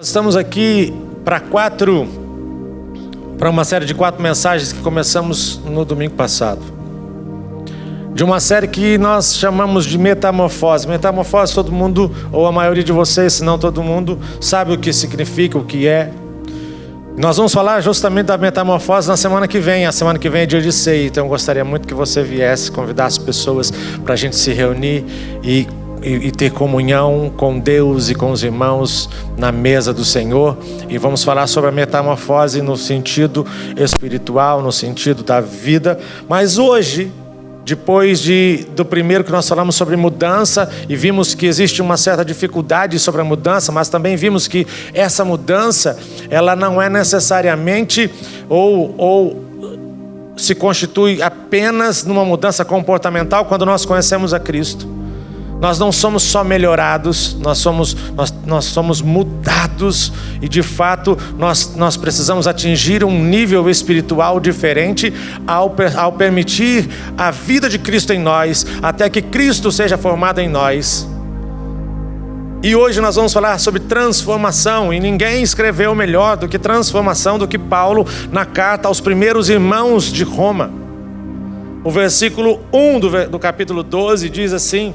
Estamos aqui para uma série de 4 mensagens que começamos no domingo passado. De uma série que nós chamamos de metamorfose. Metamorfose, todo mundo, ou a maioria de vocês, se não todo mundo, sabe o que significa, o que é. Nós vamos falar justamente da metamorfose na semana que vem. A semana que vem é dia de ceia, então eu gostaria muito que você viesse, convidasse pessoas para a gente se reunir e ter comunhão com Deus e com os irmãos na mesa do Senhor. E vamos falar sobre a metamorfose no sentido espiritual, no sentido da vida. Mas hoje, depois do primeiro que nós falamos sobre mudança, e vimos que existe uma certa dificuldade sobre a mudança, mas também vimos que essa mudança, ela não é necessariamente ou se constitui apenas numa mudança comportamental quando nós conhecemos a Cristo. Nós não somos só melhorados, nós somos mudados, e de fato nós precisamos atingir um nível espiritual diferente ao permitir a vida de Cristo em nós, até que Cristo seja formado em nós. E hoje nós vamos falar sobre transformação, e ninguém escreveu melhor do que transformação do que Paulo na carta aos primeiros irmãos de Roma. O versículo 1 do capítulo 12 diz assim: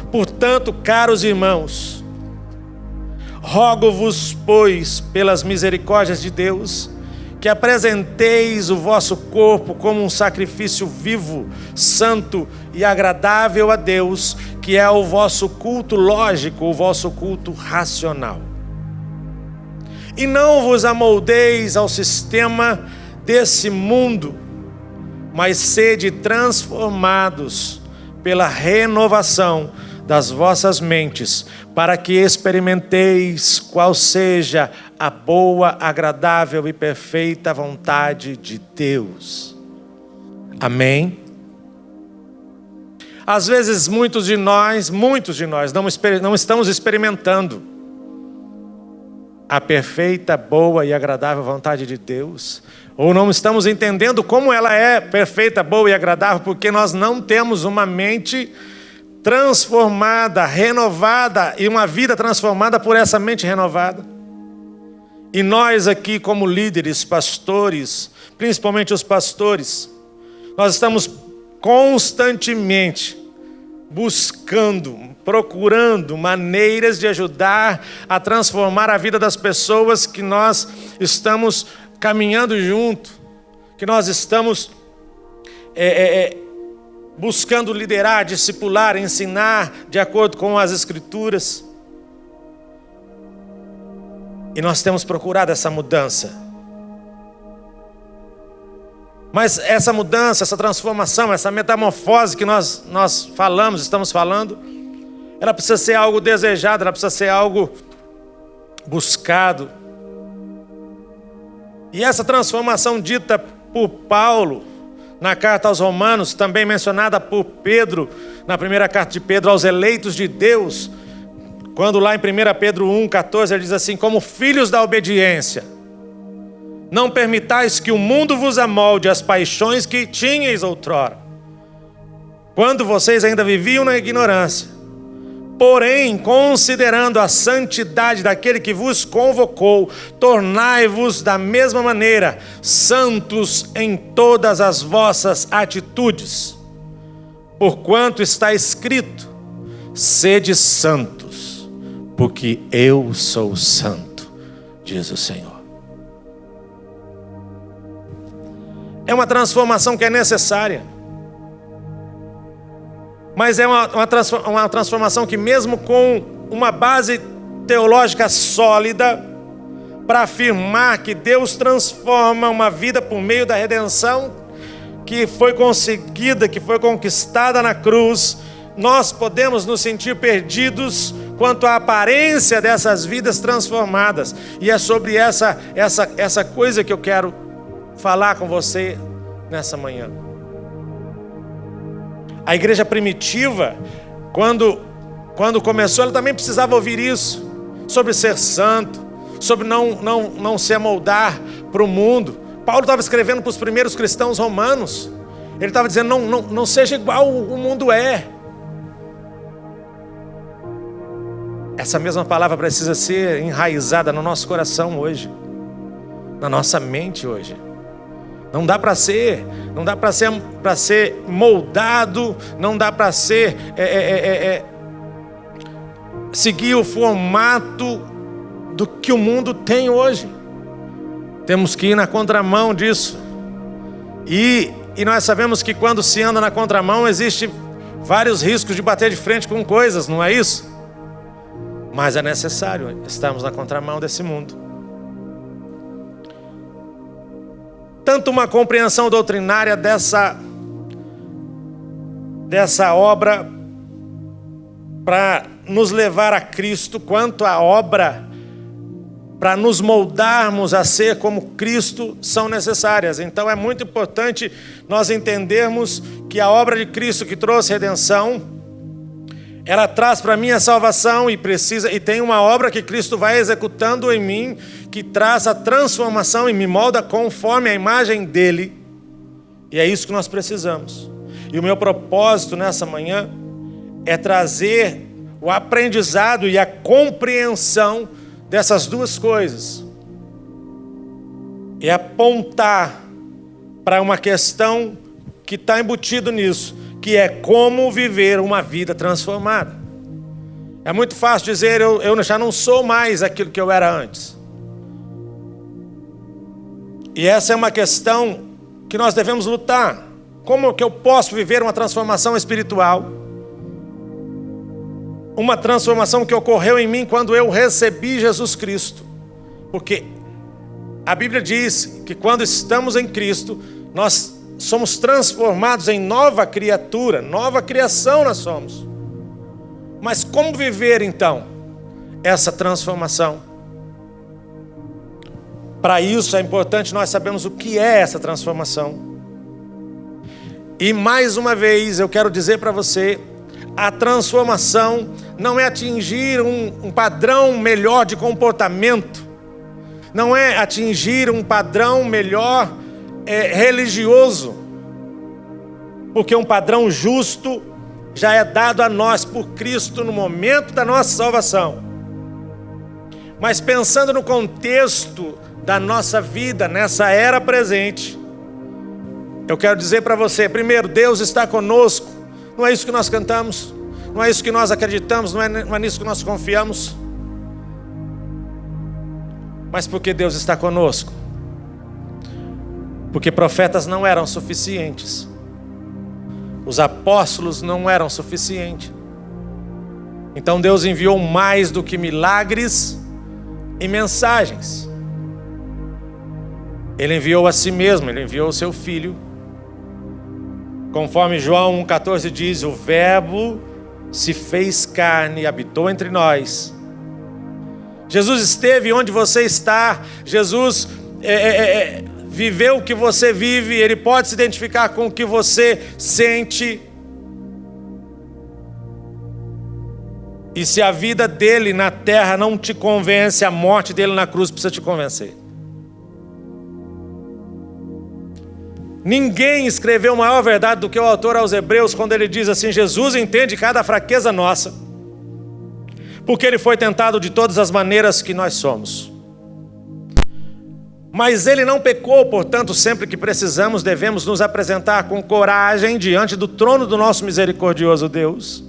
portanto, caros irmãos, rogo-vos, pois, pelas misericórdias de Deus, que apresenteis o vosso corpo como um sacrifício vivo, santo e agradável a Deus, que é o vosso culto lógico, o vosso culto racional. E não vos amoldeis ao sistema desse mundo, mas sede transformados pela renovação das vossas mentes, para que experimenteis qual seja a boa, agradável e perfeita vontade de Deus. Amém? Às vezes muitos de nós não estamos experimentando a perfeita, boa e agradável vontade de Deus, ou não estamos entendendo como ela é perfeita, boa e agradável, porque nós não temos uma mente transformada, renovada, e uma vida transformada por essa mente renovada. E nós aqui, como líderes, pastores, principalmente os pastores, nós estamos constantemente procurando maneiras de ajudar a transformar a vida das pessoas que nós estamos caminhando junto, que nós estamos buscando liderar, discipular, ensinar de acordo com as Escrituras. E nós temos procurado essa mudança. Mas essa mudança, essa transformação, essa metamorfose que nós estamos falando, ela precisa ser algo desejado, ela precisa ser algo buscado. E essa transformação dita por Paulo na carta aos Romanos, também mencionada por Pedro, na primeira carta de Pedro aos eleitos de Deus, quando lá em 1 Pedro 1,14 ele diz assim: como filhos da obediência, não permitais que o mundo vos amolde as paixões que tinhais outrora, quando vocês ainda viviam na ignorância. Porém, considerando a santidade daquele que vos convocou, tornai-vos da mesma maneira santos em todas as vossas atitudes. Porquanto está escrito: sede santos, porque eu sou santo, diz o Senhor. É uma transformação que é necessária. Mas é uma transformação que, mesmo com uma base teológica sólida, para afirmar que Deus transforma uma vida por meio da redenção que foi conseguida, que foi conquistada na cruz, nós podemos nos sentir perdidos quanto à aparência dessas vidas transformadas. E é sobre essa coisa que eu quero falar com você nessa manhã. A igreja primitiva, quando começou, ela também precisava ouvir isso, sobre ser santo, sobre não se amoldar para o mundo. Paulo estava escrevendo para os primeiros cristãos romanos. Ele estava dizendo: não seja igual o mundo é. essa mesma palavra precisa ser enraizada no nosso coração hoje, na nossa mente hoje. Não dá para ser moldado, não dá para ser seguir o formato do que o mundo tem hoje. Temos que ir na contramão disso. E nós sabemos que quando se anda na contramão, existe vários riscos de bater de frente com coisas, não é isso? Mas é necessário estarmos na contramão desse mundo. Tanto uma compreensão doutrinária dessa obra para nos levar a Cristo, quanto a obra para nos moldarmos a ser como Cristo são necessárias. Então é muito importante nós entendermos que a obra de Cristo que trouxe redenção, ela traz para mim a salvação e tem uma obra que Cristo vai executando em mim, que traz a transformação e me molda conforme a imagem dele. E é isso que nós precisamos. E o meu propósito nessa manhã é trazer o aprendizado e a compreensão dessas duas coisas. E apontar para uma questão que está embutido nisso, que é como viver uma vida transformada. É muito fácil dizer, eu já não sou mais aquilo que eu era antes. E essa é uma questão que nós devemos lutar. Como que eu posso viver uma transformação espiritual? Uma transformação que ocorreu em mim quando eu recebi Jesus Cristo. Porque a Bíblia diz que quando estamos em Cristo, nós somos transformados em nova criatura, nova criação nós somos. Mas como viver então essa transformação? Para isso é importante nós sabermos o que é essa transformação. E mais uma vez eu quero dizer para você, a transformação não é atingir um padrão melhor de comportamento, não é atingir um padrão melhor religioso, porque um padrão justo já é dado a nós por Cristo no momento da nossa salvação. Mas pensando no contexto da nossa vida nessa era presente, eu quero dizer para você, primeiro, Deus está conosco. Não é isso que nós cantamos, não é isso que nós acreditamos, não é nisso que nós confiamos. Mas por que Deus está conosco? Porque profetas não eram suficientes, os apóstolos não eram suficientes. Então Deus enviou mais do que milagres e mensagens. Ele enviou a si mesmo, ele enviou o seu Filho. Conforme João 1,14 diz, o Verbo se fez carne e habitou entre nós. Jesus esteve onde você está. Jesus viveu o que você vive. Ele pode se identificar com o que você sente. E se a vida dele na terra não te convence, a morte dele na cruz precisa te convencer. Ninguém escreveu maior verdade do que o autor aos Hebreus quando ele diz assim: Jesus entende cada fraqueza nossa, porque ele foi tentado de todas as maneiras que nós somos. Mas ele não pecou, portanto, sempre que precisamos, devemos nos apresentar com coragem diante do trono do nosso misericordioso Deus,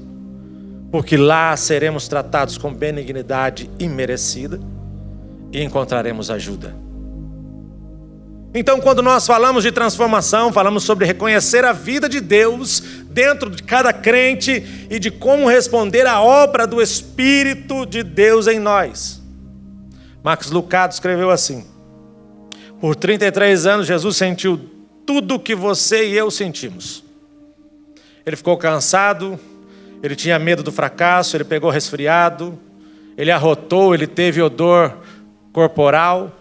porque lá seremos tratados com benignidade imerecida e encontraremos ajuda. Então, quando nós falamos de transformação, falamos sobre reconhecer a vida de Deus dentro de cada crente e de como responder à obra do Espírito de Deus em nós. Max Lucado escreveu assim: por 33 anos Jesus sentiu tudo o que você e eu sentimos. Ele ficou cansado, ele tinha medo do fracasso, ele pegou resfriado, ele arrotou, ele teve odor corporal.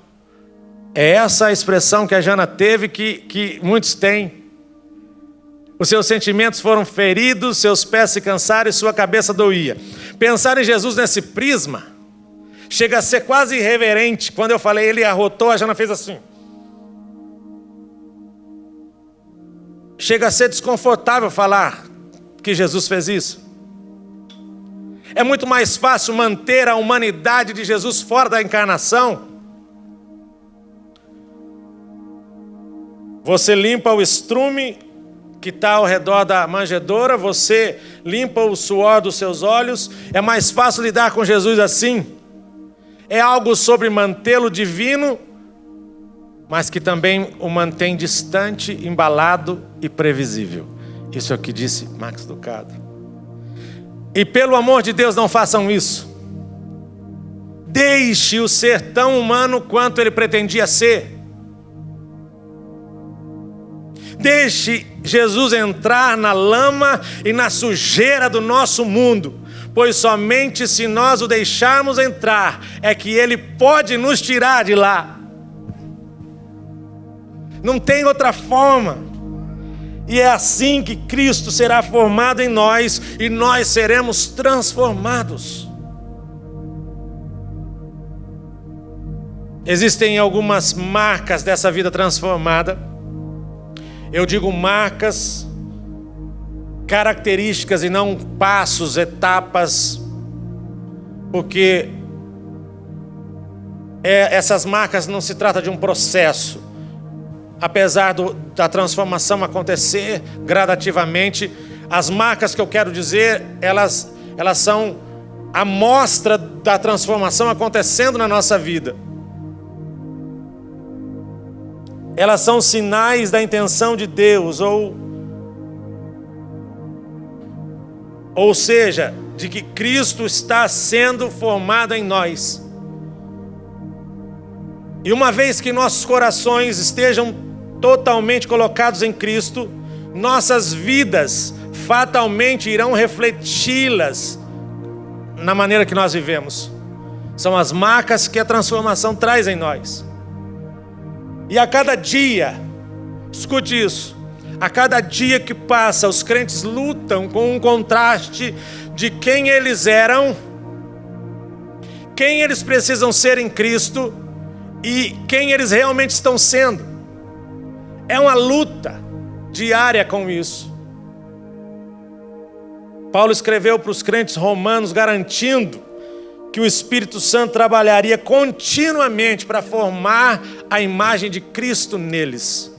É essa a expressão que a Jana teve, que muitos têm. Os seus sentimentos foram feridos, seus pés se cansaram e sua cabeça doía. Pensar em Jesus nesse prisma chega a ser quase irreverente. Quando eu falei ele arrotou, a Jana fez assim. Chega a ser desconfortável falar que Jesus fez isso. É muito mais fácil manter a humanidade de Jesus fora da encarnação. Você limpa o estrume que está ao redor da manjedoura, você limpa o suor dos seus olhos. É mais fácil lidar com Jesus assim. É algo sobre mantê-lo divino, mas que também o mantém distante, embalado e previsível. Isso é o que disse Max Lucado. E pelo amor de Deus, não façam isso. Deixe-o ser tão humano quanto ele pretendia ser. Deixe Jesus entrar na lama e na sujeira do nosso mundo, pois somente se nós o deixarmos entrar é que ele pode nos tirar de lá. Não tem outra forma. E é assim que Cristo será formado em nós e nós seremos transformados. Existem algumas marcas dessa vida transformada. Eu digo marcas, características e não passos, etapas, porque essas marcas não se trata de um processo. Apesar da transformação acontecer gradativamente, as marcas que eu quero dizer, elas são a mostra da transformação acontecendo na nossa vida. Elas são sinais da intenção de Deus, ou seja, de que Cristo está sendo formado em nós. E uma vez que nossos corações estejam totalmente colocados em Cristo, nossas vidas fatalmente irão refleti-las na maneira que nós vivemos. São as marcas que a transformação traz em nós. E a cada dia, escute isso, a cada dia que passa, os crentes lutam com um contraste de quem eles eram, quem eles precisam ser em Cristo e quem eles realmente estão sendo. É uma luta diária com isso. Paulo escreveu para os crentes romanos garantindo que o Espírito Santo trabalharia continuamente para formar a imagem de Cristo neles.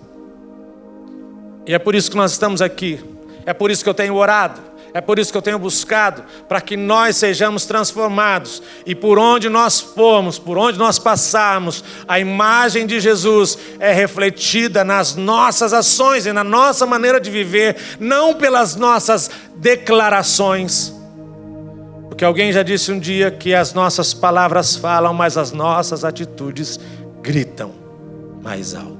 E é por isso que nós estamos aqui. É por isso que eu tenho orado. É por isso que eu tenho buscado, para que nós sejamos transformados. E por onde nós formos, por onde nós passarmos, a imagem de Jesus é refletida nas nossas ações e na nossa maneira de viver, não pelas nossas declarações. Porque alguém já disse um dia que as nossas palavras falam, mas as nossas atitudes gritam mais alto.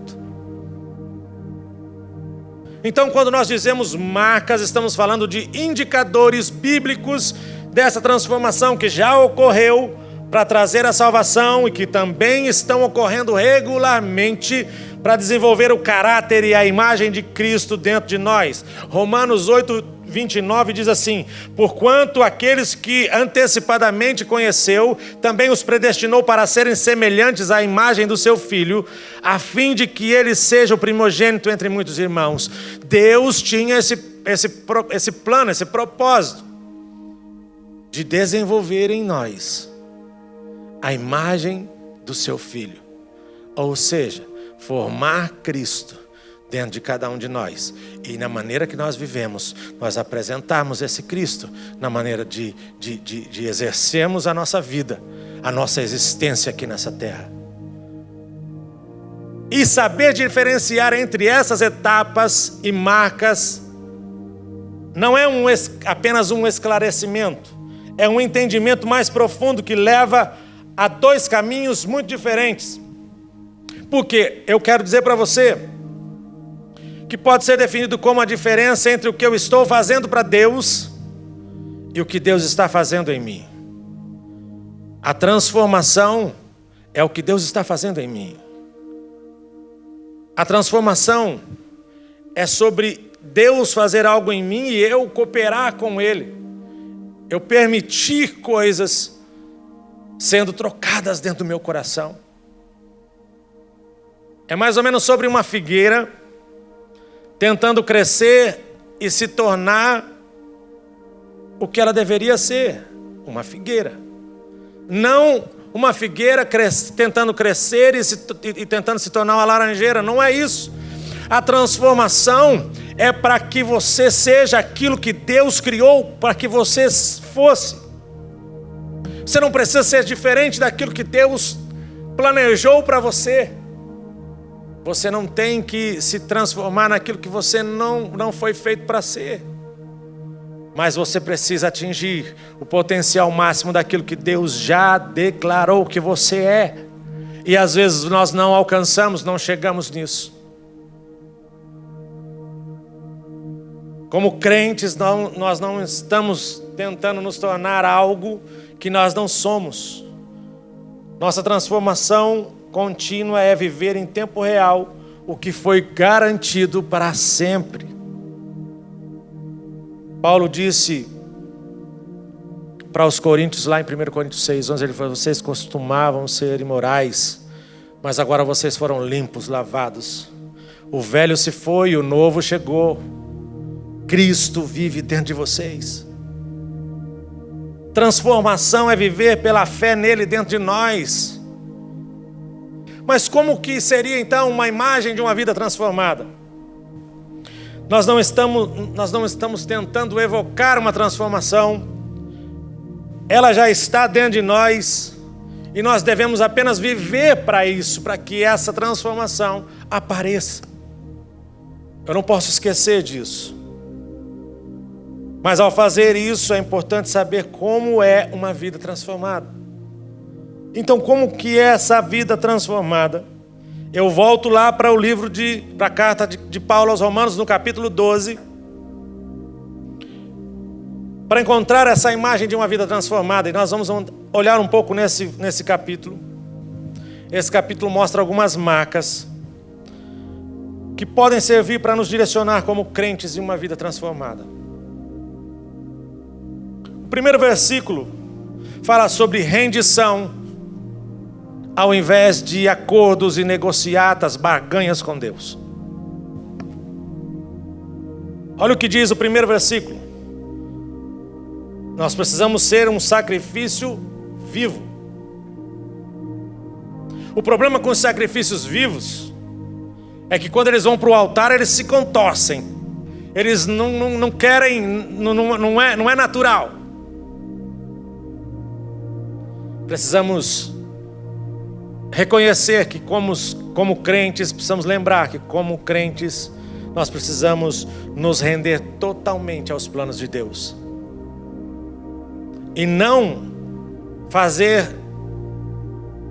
Então, quando nós dizemos marcas, estamos falando de indicadores bíblicos dessa transformação que já ocorreu para trazer a salvação e que também estão ocorrendo regularmente para desenvolver o caráter e a imagem de Cristo dentro de nós. Romanos 8:29 diz assim: porquanto aqueles que antecipadamente conheceu, também os predestinou para serem semelhantes à imagem do seu Filho, a fim de que ele seja o primogênito entre muitos irmãos. Deus tinha esse plano, esse propósito de desenvolver em nós a imagem do seu Filho, ou seja, formar Cristo dentro de cada um de nós. E na maneira que nós vivemos, nós apresentarmos esse Cristo na maneira de exercermos a nossa vida, a nossa existência aqui nessa terra. E saber diferenciar entre essas etapas e marcas não é apenas um esclarecimento, é um entendimento mais profundo que leva a dois caminhos muito diferentes. Porque eu quero dizer para você que pode ser definido como a diferença entre o que eu estou fazendo para Deus e o que Deus está fazendo em mim. A transformação é o que Deus está fazendo em mim. A transformação é sobre Deus fazer algo em mim e eu cooperar com Ele. Eu permitir coisas sendo trocadas dentro do meu coração. É mais ou menos sobre uma figueira tentando crescer e se tornar o que ela deveria ser, uma figueira. Não uma figueira tentando crescer e tentando se tornar uma laranjeira. Não é isso. A transformação é para que você seja aquilo que Deus criou para que você fosse. Você não precisa ser diferente daquilo que Deus planejou para você. Você não tem que se transformar naquilo que você não foi feito para ser. Mas você precisa atingir o potencial máximo daquilo que Deus já declarou que você é. E às vezes nós não alcançamos, não chegamos nisso. Como crentes, nós não estamos tentando nos tornar algo que nós não somos. Nossa transformação contínua é viver em tempo real o que foi garantido para sempre. Paulo disse para os coríntios, lá em 1 Coríntios 6:11, ele falou: vocês costumavam ser imorais, mas agora vocês foram limpos, lavados. O velho se foi e o novo chegou. Cristo vive dentro de vocês. Transformação é viver pela fé nele dentro de nós. Mas como que seria então uma imagem de uma vida transformada? Nós não estamos tentando evocar uma transformação. Ela já está dentro de nós. E nós devemos apenas viver para isso, para que essa transformação apareça. Eu não posso esquecer disso. Mas ao fazer isso, é importante saber como é uma vida transformada. Então, como que é essa vida transformada? Eu volto lá para o livro para a carta de Paulo aos Romanos, no capítulo 12, para encontrar essa imagem de uma vida transformada. E nós vamos olhar um pouco nesse capítulo. Esse capítulo mostra algumas marcas que podem servir para nos direcionar como crentes em uma vida transformada. O primeiro versículo fala sobre rendição, ao invés de acordos e negociatas, barganhas com Deus. Olha o que diz o primeiro versículo. Nós precisamos ser um sacrifício vivo. O problema com os sacrifícios vivos é que quando eles vão para o altar, eles se contorcem. Eles não querem, não é natural. Precisamos reconhecer que como crentes, precisamos lembrar que como crentes, nós precisamos nos render totalmente aos planos de Deus. E não fazer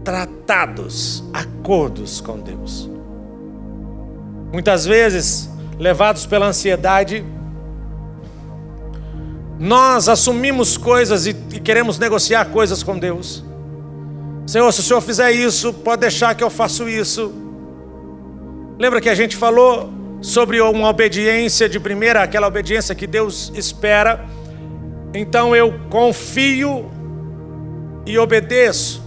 tratados, acordos com Deus. Muitas vezes, levados pela ansiedade, nós assumimos coisas e queremos negociar coisas com Deus. Senhor, se o Senhor fizer isso, pode deixar que eu faço isso. Lembra que a gente falou sobre uma obediência de primeira, aquela obediência que Deus espera. Então eu confio e obedeço.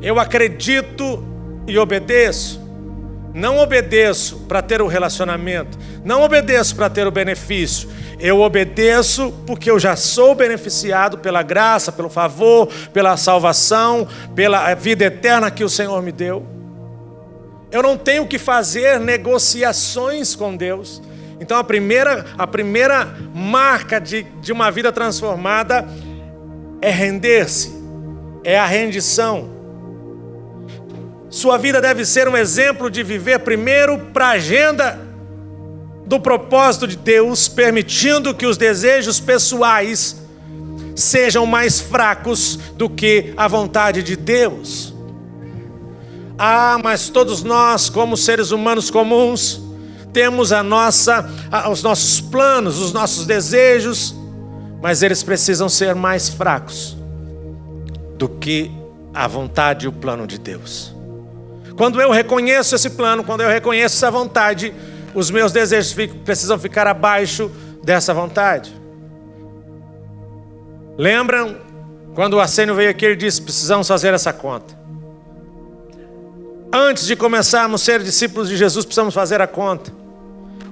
Eu acredito e obedeço. Não obedeço para ter o relacionamento. Não obedeço para ter o benefício. Eu obedeço porque eu já sou beneficiado pela graça, pelo favor, pela salvação, pela vida eterna que o Senhor me deu. Eu não tenho que fazer negociações com Deus. Então a primeira marca de uma vida transformada é render-se, é a rendição. Sua vida deve ser um exemplo de viver primeiro para a agenda do propósito de Deus, permitindo que os desejos pessoais sejam mais fracos do que a vontade de Deus. Mas todos nós, como seres humanos comuns, temos os nossos planos, os nossos desejos, mas eles precisam ser mais fracos do que a vontade e o plano de Deus. Quando eu reconheço esse plano, quando eu reconheço essa vontade, os meus desejos precisam ficar abaixo dessa vontade. Lembram quando o Arsênio veio aqui, ele disse: precisamos fazer essa conta. Antes de começarmos a ser discípulos de Jesus, precisamos fazer a conta.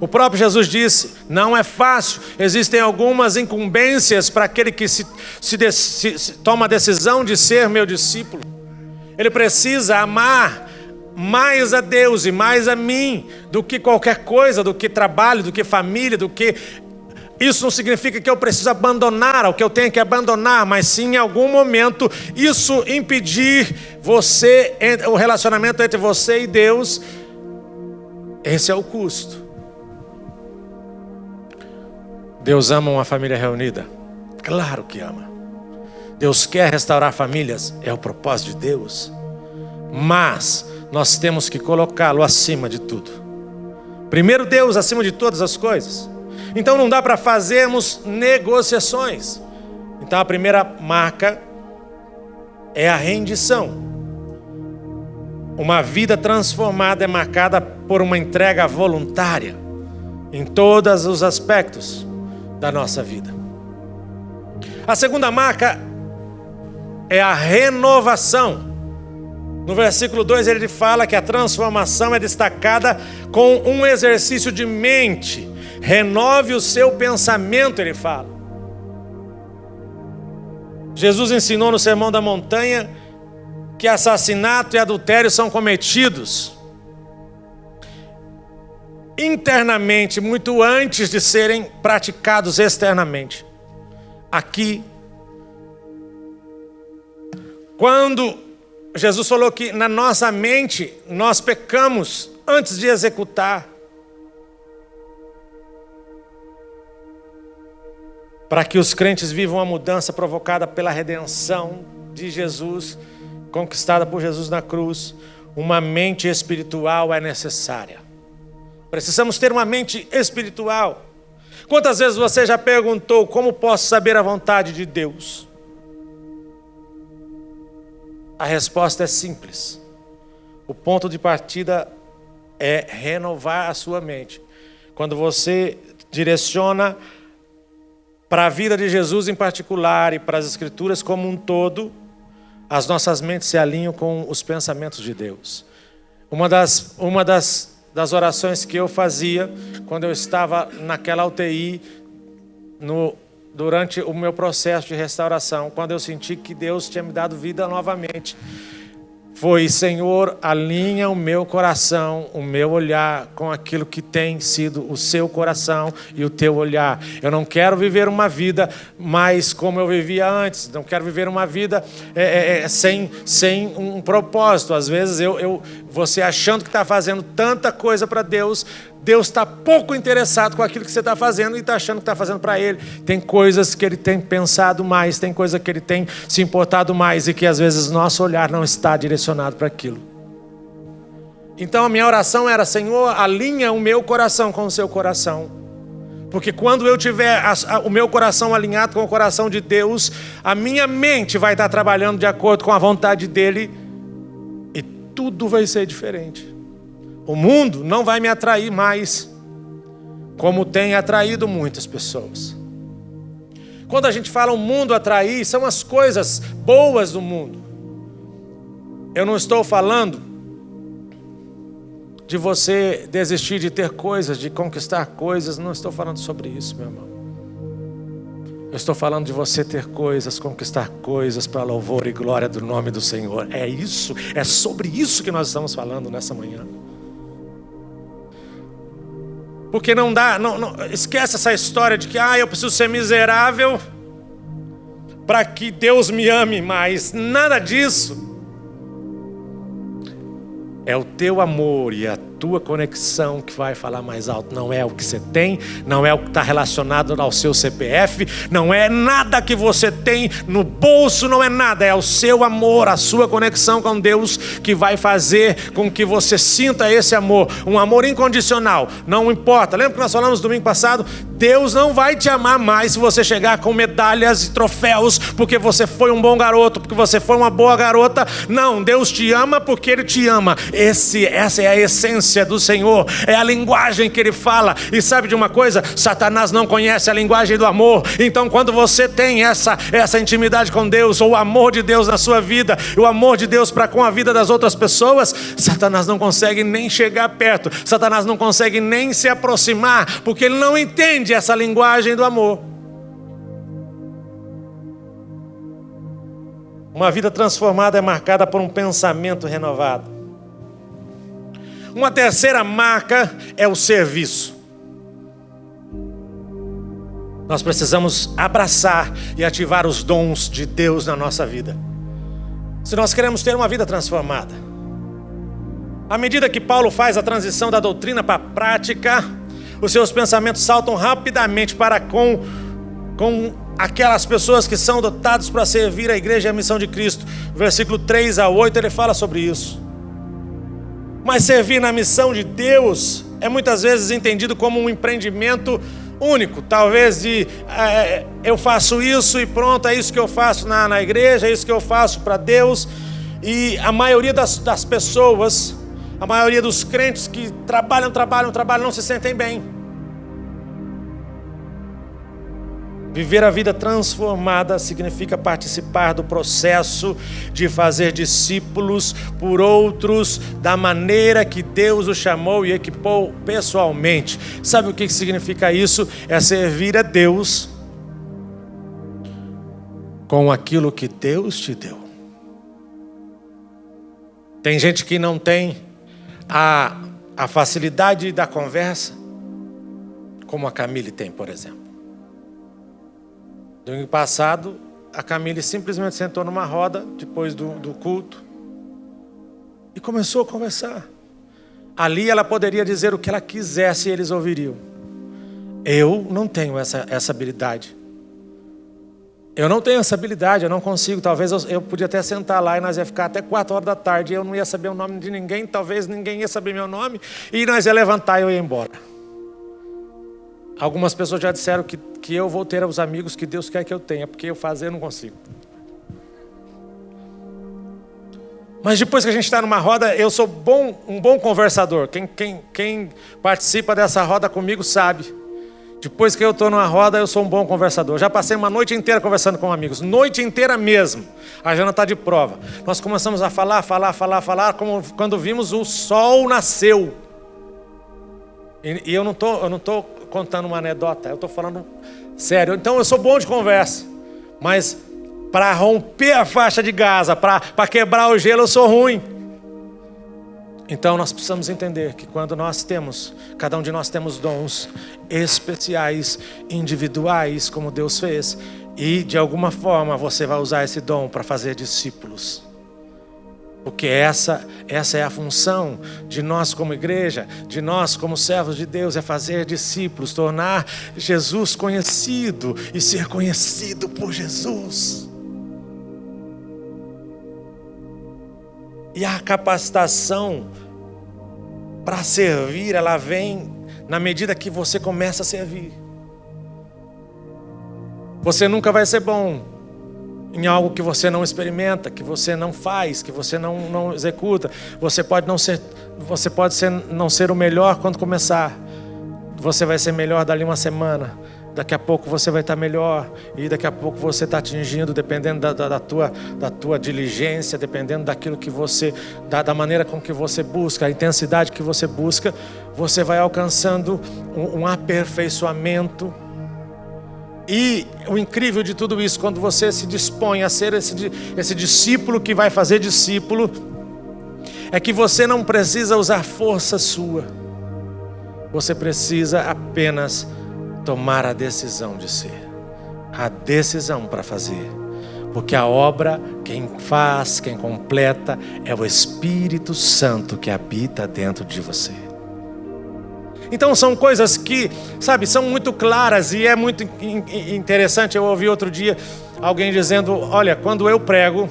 O próprio Jesus disse, não é fácil, existem algumas incumbências para aquele que se toma a decisão de ser meu discípulo. Ele precisa amar mais a Deus e mais a mim do que qualquer coisa, do que trabalho, do que família, do que... Isso não significa que eu preciso abandonar o que eu tenho que abandonar, mas sim em algum momento isso impedir o relacionamento entre você e Deus. Esse é o custo. Deus ama uma família reunida? Claro que ama. Deus quer restaurar famílias? É o propósito de Deus. Mas nós temos que colocá-lo acima de tudo. Primeiro Deus acima de todas as coisas. Então não dá para fazermos negociações. Então a primeira marca é a rendição. Uma vida transformada é marcada por uma entrega voluntária em todos os aspectos da nossa vida. A segunda marca é a renovação. No versículo 2 ele fala que a transformação é destacada com um exercício de mente. Renove o seu pensamento, ele fala. Jesus ensinou no Sermão da Montanha que assassinato e adultério são cometidos internamente, muito antes de serem praticados externamente. Aqui, quando Jesus falou que na nossa mente nós pecamos antes de executar, para que os crentes vivam a mudança provocada pela redenção de Jesus, conquistada por Jesus na cruz, uma mente espiritual é necessária. Precisamos ter uma mente espiritual. Quantas vezes você já perguntou como posso saber a vontade de Deus? A resposta é simples. O ponto de partida é renovar a sua mente. Quando você direciona para a vida de Jesus em particular e para as Escrituras como um todo, as nossas mentes se alinham com os pensamentos de Deus. Uma das orações que eu fazia quando eu estava naquela UTI, durante o meu processo de restauração, quando eu senti que Deus tinha me dado vida novamente, foi: Senhor, alinha o meu coração, o meu olhar com aquilo que tem sido o seu coração e o teu olhar. Eu não quero viver uma vida mais como eu vivia antes. Não quero viver uma vida sem um propósito. Às vezes você achando que está fazendo tanta coisa para Deus, Deus está pouco interessado com aquilo que você está fazendo e está achando que está fazendo para Ele. Tem coisas que Ele tem pensado mais, tem coisas que Ele tem se importado mais e que às vezes nosso olhar não está direcionado para aquilo. Então a minha oração era: Senhor, alinha o meu coração com o seu coração. Porque quando eu tiver o meu coração alinhado com o coração de Deus, a minha mente vai estar trabalhando de acordo com a vontade dEle e tudo vai ser diferente. O mundo não vai me atrair mais, como tem atraído muitas pessoas. Quando a gente fala o mundo atrair, são as coisas boas do mundo. Eu não estou falando de você desistir de ter coisas, de conquistar coisas. Não estou falando sobre isso, meu irmão. Eu estou falando de você ter coisas, conquistar coisas para louvor e glória do nome do Senhor. É isso, é sobre isso que nós estamos falando nessa manhã. Porque não esquece essa história de que eu preciso ser miserável para que Deus me ame mais. Nada disso. É o teu amor e a tua conexão que vai falar mais alto. Não é o que você tem, não é o que está relacionado ao seu CPF, não é nada que você tem no bolso, não é nada. É o seu amor, a sua conexão com Deus que vai fazer com que você sinta esse amor. Um amor incondicional, não importa. Lembra que nós falamos domingo passado? Deus não vai te amar mais se você chegar com medalhas e troféus porque você foi um bom garoto, porque você foi uma boa garota. Não, Deus te ama porque Ele te ama. Essa é a essência ciência do Senhor, é a linguagem que Ele fala. E sabe de uma coisa? Satanás não conhece a linguagem do amor. Então quando você tem essa intimidade com Deus, ou o amor de Deus na sua vida, o amor de Deus para com a vida das outras pessoas, Satanás não consegue nem chegar perto, Satanás não consegue nem se aproximar, porque ele não entende essa linguagem do amor. Uma vida transformada é marcada por um pensamento renovado. Uma terceira marca é o serviço. Nós precisamos abraçar e ativar os dons de Deus na nossa vida, se nós queremos ter uma vida transformada. À medida que Paulo faz a transição da doutrina para a prática, os seus pensamentos saltam rapidamente para com aquelas pessoas que são dotadas para servir a igreja e a missão de Cristo. Versículo 3 a 8 ele fala sobre isso. Mas servir na missão de Deus é muitas vezes entendido como um empreendimento único. Talvez eu faço isso e pronto, é isso que eu faço na igreja, é isso que eu faço para Deus. E a maioria das pessoas, a maioria dos crentes que trabalham, não se sentem bem. Viver a vida transformada significa participar do processo de fazer discípulos por outros da maneira que Deus o chamou e equipou pessoalmente. Sabe o que significa isso? É servir a Deus com aquilo que Deus te deu. Tem gente que não tem a facilidade da conversa, como a Camille tem, por exemplo. Domingo passado, a Camille simplesmente sentou numa roda, depois do culto, e começou a conversar. Ali ela poderia dizer o que ela quisesse e eles ouviriam. Eu não tenho essa habilidade. Eu não tenho essa habilidade, eu não consigo. Talvez eu podia até sentar lá e nós ia ficar até 4 horas da tarde, e eu não ia saber o nome de ninguém, talvez ninguém ia saber meu nome, e nós ia levantar e eu ia embora. Algumas pessoas já disseram que eu vou ter os amigos que Deus quer que eu tenha, porque eu fazer eu não consigo. Mas depois que a gente está numa roda, eu sou um bom conversador. Quem participa dessa roda comigo sabe. Depois que eu estou numa roda, eu sou um bom conversador. Já passei uma noite inteira conversando com amigos. Noite inteira mesmo. A Jana está de prova. Nós começamos a falar, como quando vimos o sol nasceu. E eu não tô contando uma anedota, eu estou falando sério. Então eu sou bom de conversa, mas para romper a faixa de Gaza, para quebrar o gelo, eu sou ruim. Então nós precisamos entender que quando cada um de nós temos dons especiais, individuais, como Deus fez, e de alguma forma você vai usar esse dom para fazer discípulos. Porque essa é a função de nós como igreja, de nós como servos de Deus, é fazer discípulos, tornar Jesus conhecido e ser conhecido por Jesus. E a capacitação para servir, ela vem na medida que você começa a servir. Você nunca vai ser bom em algo que você não experimenta, que você não faz, que você não executa. Você pode não ser o melhor quando começar. Você vai ser melhor dali uma semana. Daqui a pouco você vai estar melhor. E daqui a pouco você está atingindo, dependendo da tua diligência, dependendo daquilo que você, da maneira com que você busca, a intensidade que você busca, você vai alcançando um aperfeiçoamento. E o incrível de tudo isso, quando você se dispõe a ser esse discípulo que vai fazer discípulo, é que você não precisa usar força sua. Você precisa apenas tomar a decisão de ser. A decisão para fazer. Porque a obra, quem faz, quem completa, é o Espírito Santo que habita dentro de você. Então são coisas que, são muito claras e é muito interessante. Eu ouvi outro dia alguém dizendo, olha, quando eu prego,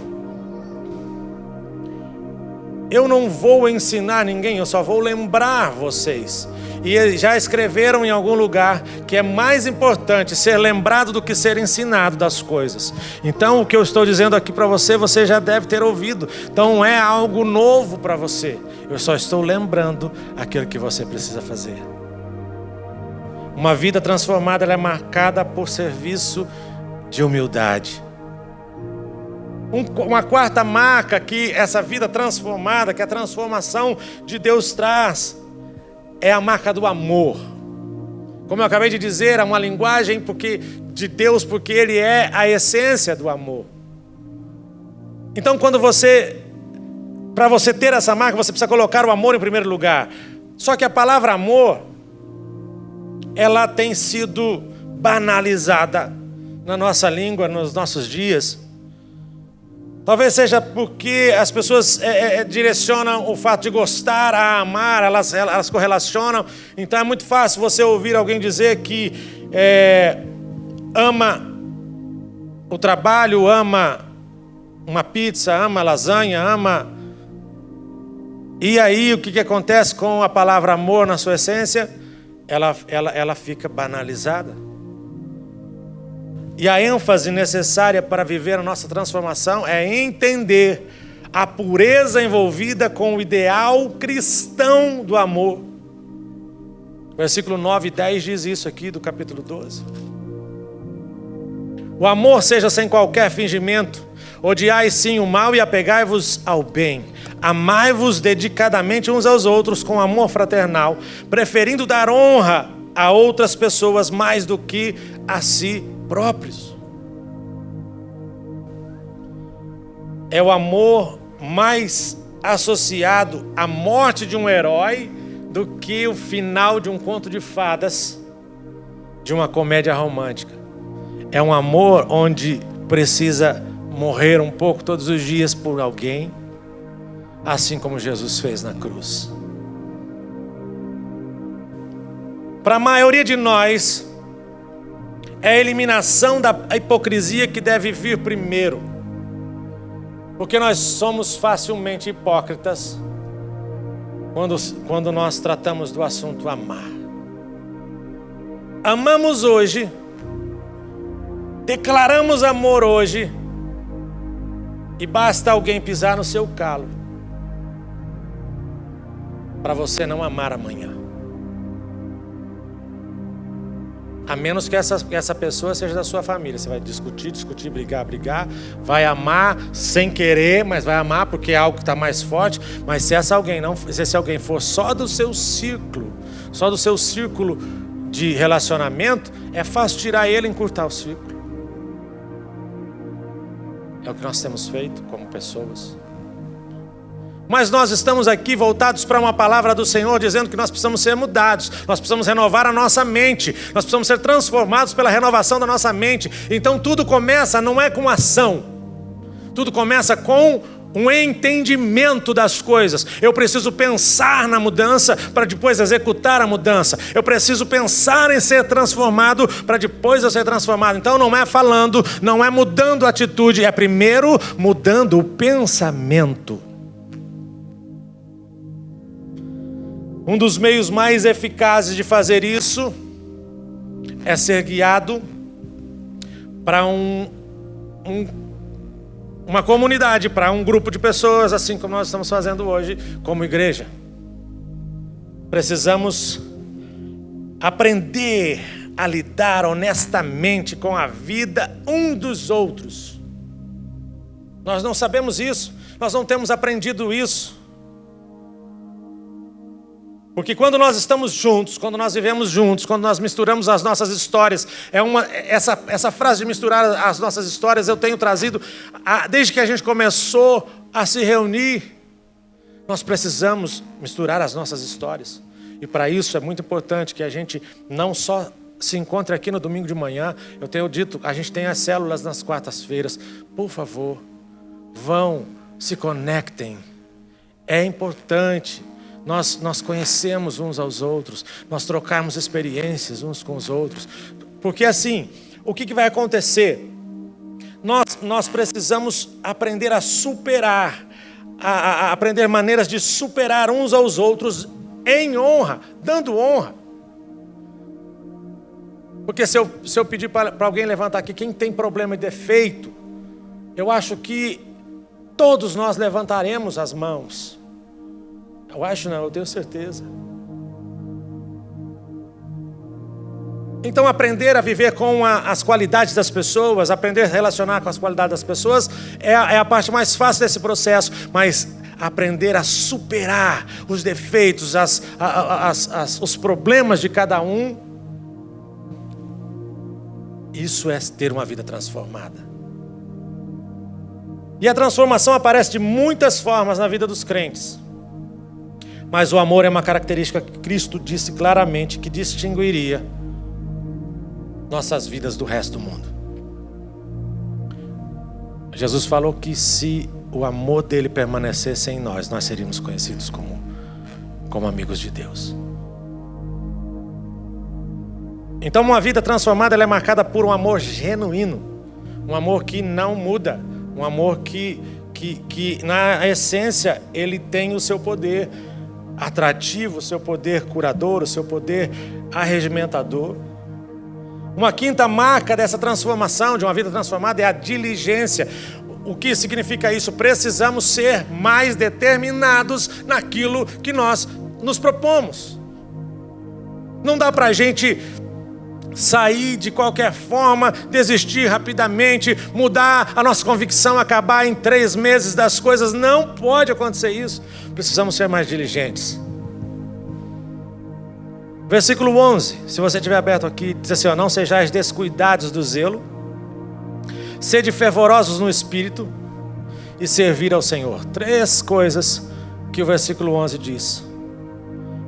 Eu não vou ensinar ninguém, eu só vou lembrar vocês. E já escreveram em algum lugar que é mais importante ser lembrado do que ser ensinado das coisas. Então o que eu estou dizendo aqui para você, você já deve ter ouvido. Então não é algo novo para você. Eu só estou lembrando aquilo que você precisa fazer. Uma vida transformada, ela é marcada por serviço de humildade. Uma quarta marca que essa vida transformada, que a transformação de Deus traz, é a marca do amor. Como eu acabei de dizer, é uma linguagem de Deus, porque Ele é a essência do amor. Então para você ter essa marca, você precisa colocar o amor em primeiro lugar. Só que a palavra amor, ela tem sido banalizada na nossa língua, nos nossos dias. Talvez seja porque as pessoas direcionam o fato de gostar a amar, elas correlacionam. Então é muito fácil você ouvir alguém dizer que ama o trabalho, ama uma pizza, ama lasanha, ama... E aí o que acontece com a palavra amor na sua essência? Ela fica banalizada. E a ênfase necessária para viver a nossa transformação é entender a pureza envolvida com o ideal cristão do amor. Versículo 9 e 10 diz isso aqui do capítulo 12. O amor seja sem qualquer fingimento. Odiai sim o mal e apegai-vos ao bem. Amai-vos dedicadamente uns aos outros com amor fraternal, preferindo dar honra a outras pessoas mais do que a si próprios. É o amor mais associado à morte de um herói do que o final de um conto de fadas, de uma comédia romântica. É um amor onde precisa morrer um pouco todos os dias por alguém, assim como Jesus fez na cruz. Para a maioria de nós, é a eliminação da hipocrisia que deve vir primeiro. Porque nós somos facilmente hipócritas quando nós tratamos do assunto amar. Amamos hoje, declaramos amor hoje, e basta alguém pisar no seu calo para você não amar amanhã. A menos que essa pessoa seja da sua família. Você vai discutir, brigar. Vai amar sem querer, mas vai amar porque é algo que está mais forte. Mas se esse alguém for só do seu círculo de relacionamento, é fácil tirar ele e encurtar o círculo. É o que nós temos feito como pessoas. Mas nós estamos aqui voltados para uma palavra do Senhor dizendo que nós precisamos ser mudados, nós precisamos renovar a nossa mente, nós precisamos ser transformados pela renovação da nossa mente. Então tudo começa, não é com ação, tudo começa com um entendimento das coisas. Eu preciso pensar na mudança para depois executar a mudança. Eu preciso pensar em ser transformado para depois eu ser transformado. Então não é falando, não é mudando a atitude, é primeiro mudando o pensamento. Um dos meios mais eficazes de fazer isso é ser guiado para uma comunidade, para um grupo de pessoas, assim como nós estamos fazendo hoje como igreja. Precisamos aprender a lidar honestamente com a vida um dos outros. Nós não sabemos isso, nós não temos aprendido isso. Porque quando nós estamos juntos, quando nós vivemos juntos, quando nós misturamos as nossas histórias, essa frase de misturar as nossas histórias eu tenho trazido desde que a gente começou a se reunir. Nós precisamos misturar as nossas histórias. E para isso é muito importante que a gente não só se encontre aqui no domingo de manhã. Eu tenho dito, a gente tem as células nas quartas-feiras. Por favor, vão, se conectem. É importante. Nós conhecemos uns aos outros, nós trocarmos experiências uns com os outros. Porque assim, o que vai acontecer? Nós precisamos aprender a superar a aprender maneiras de superar uns aos outros em honra, dando honra. Porque se eu pedir para alguém levantar aqui quem tem problema e defeito, eu acho que todos nós levantaremos as mãos. Eu acho não, eu tenho certeza. Então aprender a viver com as qualidades das pessoas, aprender a relacionar com as qualidades das pessoas é a parte mais fácil desse processo, mas aprender a superar os defeitos, os problemas de cada um, isso é ter uma vida transformada. E a transformação aparece de muitas formas na vida dos crentes. Mas o amor é uma característica que Cristo disse claramente que distinguiria nossas vidas do resto do mundo. Jesus falou que se o amor dele permanecesse em nós, nós seríamos conhecidos como amigos de Deus. Então uma vida transformada ela é marcada por um amor genuíno, um amor que não muda, um amor que na essência ele tem o seu poder atrativo, o seu poder curador, o seu poder arregimentador. Uma quinta marca dessa transformação, de uma vida transformada, é a diligência. O que significa isso? Precisamos ser mais determinados naquilo que nós nos propomos. Não dá para a gente sair de qualquer forma, desistir rapidamente, mudar a nossa convicção, acabar em 3 meses das coisas. Não pode acontecer isso. Precisamos ser mais diligentes. Versículo 11, se você estiver aberto aqui, diz assim, não sejais descuidados do zelo, sede fervorosos no espírito e servir ao Senhor. 3 coisas que o versículo 11 diz.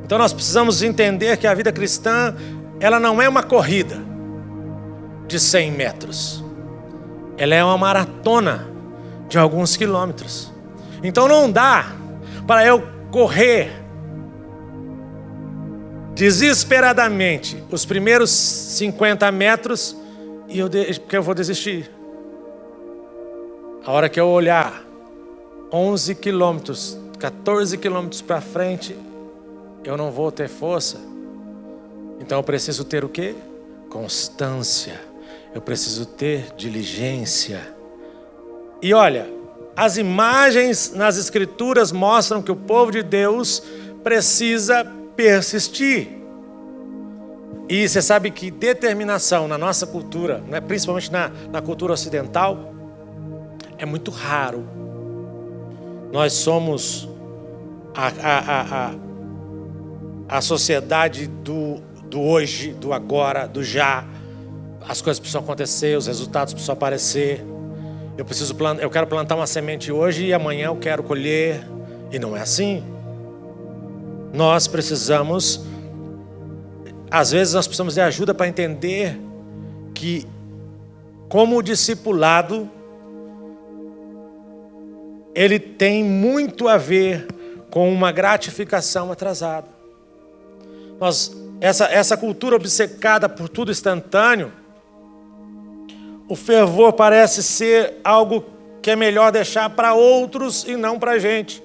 Então nós precisamos entender que a vida cristã, ela não é uma corrida de 100 metros. Ela é uma maratona de alguns quilômetros. Então não dá para eu correr desesperadamente os primeiros 50 metros porque eu vou desistir. A hora que eu olhar 11 quilômetros, 14 quilômetros para frente, eu não vou ter força. Então eu preciso ter o quê? Constância. Eu preciso ter diligência. E olha, as imagens nas escrituras mostram que o povo de Deus precisa persistir. E você sabe que determinação na nossa cultura, né, principalmente na cultura ocidental, é muito raro. Nós somos a sociedade do hoje, do agora, do já. As coisas precisam acontecer, os resultados precisam aparecer. Eu quero plantar uma semente hoje e amanhã eu quero colher. E não é assim. Nós precisamos, às vezes nós precisamos de ajuda para entender que, como o discipulado, ele tem muito a ver com uma gratificação atrasada. Essa cultura obcecada por tudo instantâneo, o fervor parece ser algo que é melhor deixar para outros e não para a gente.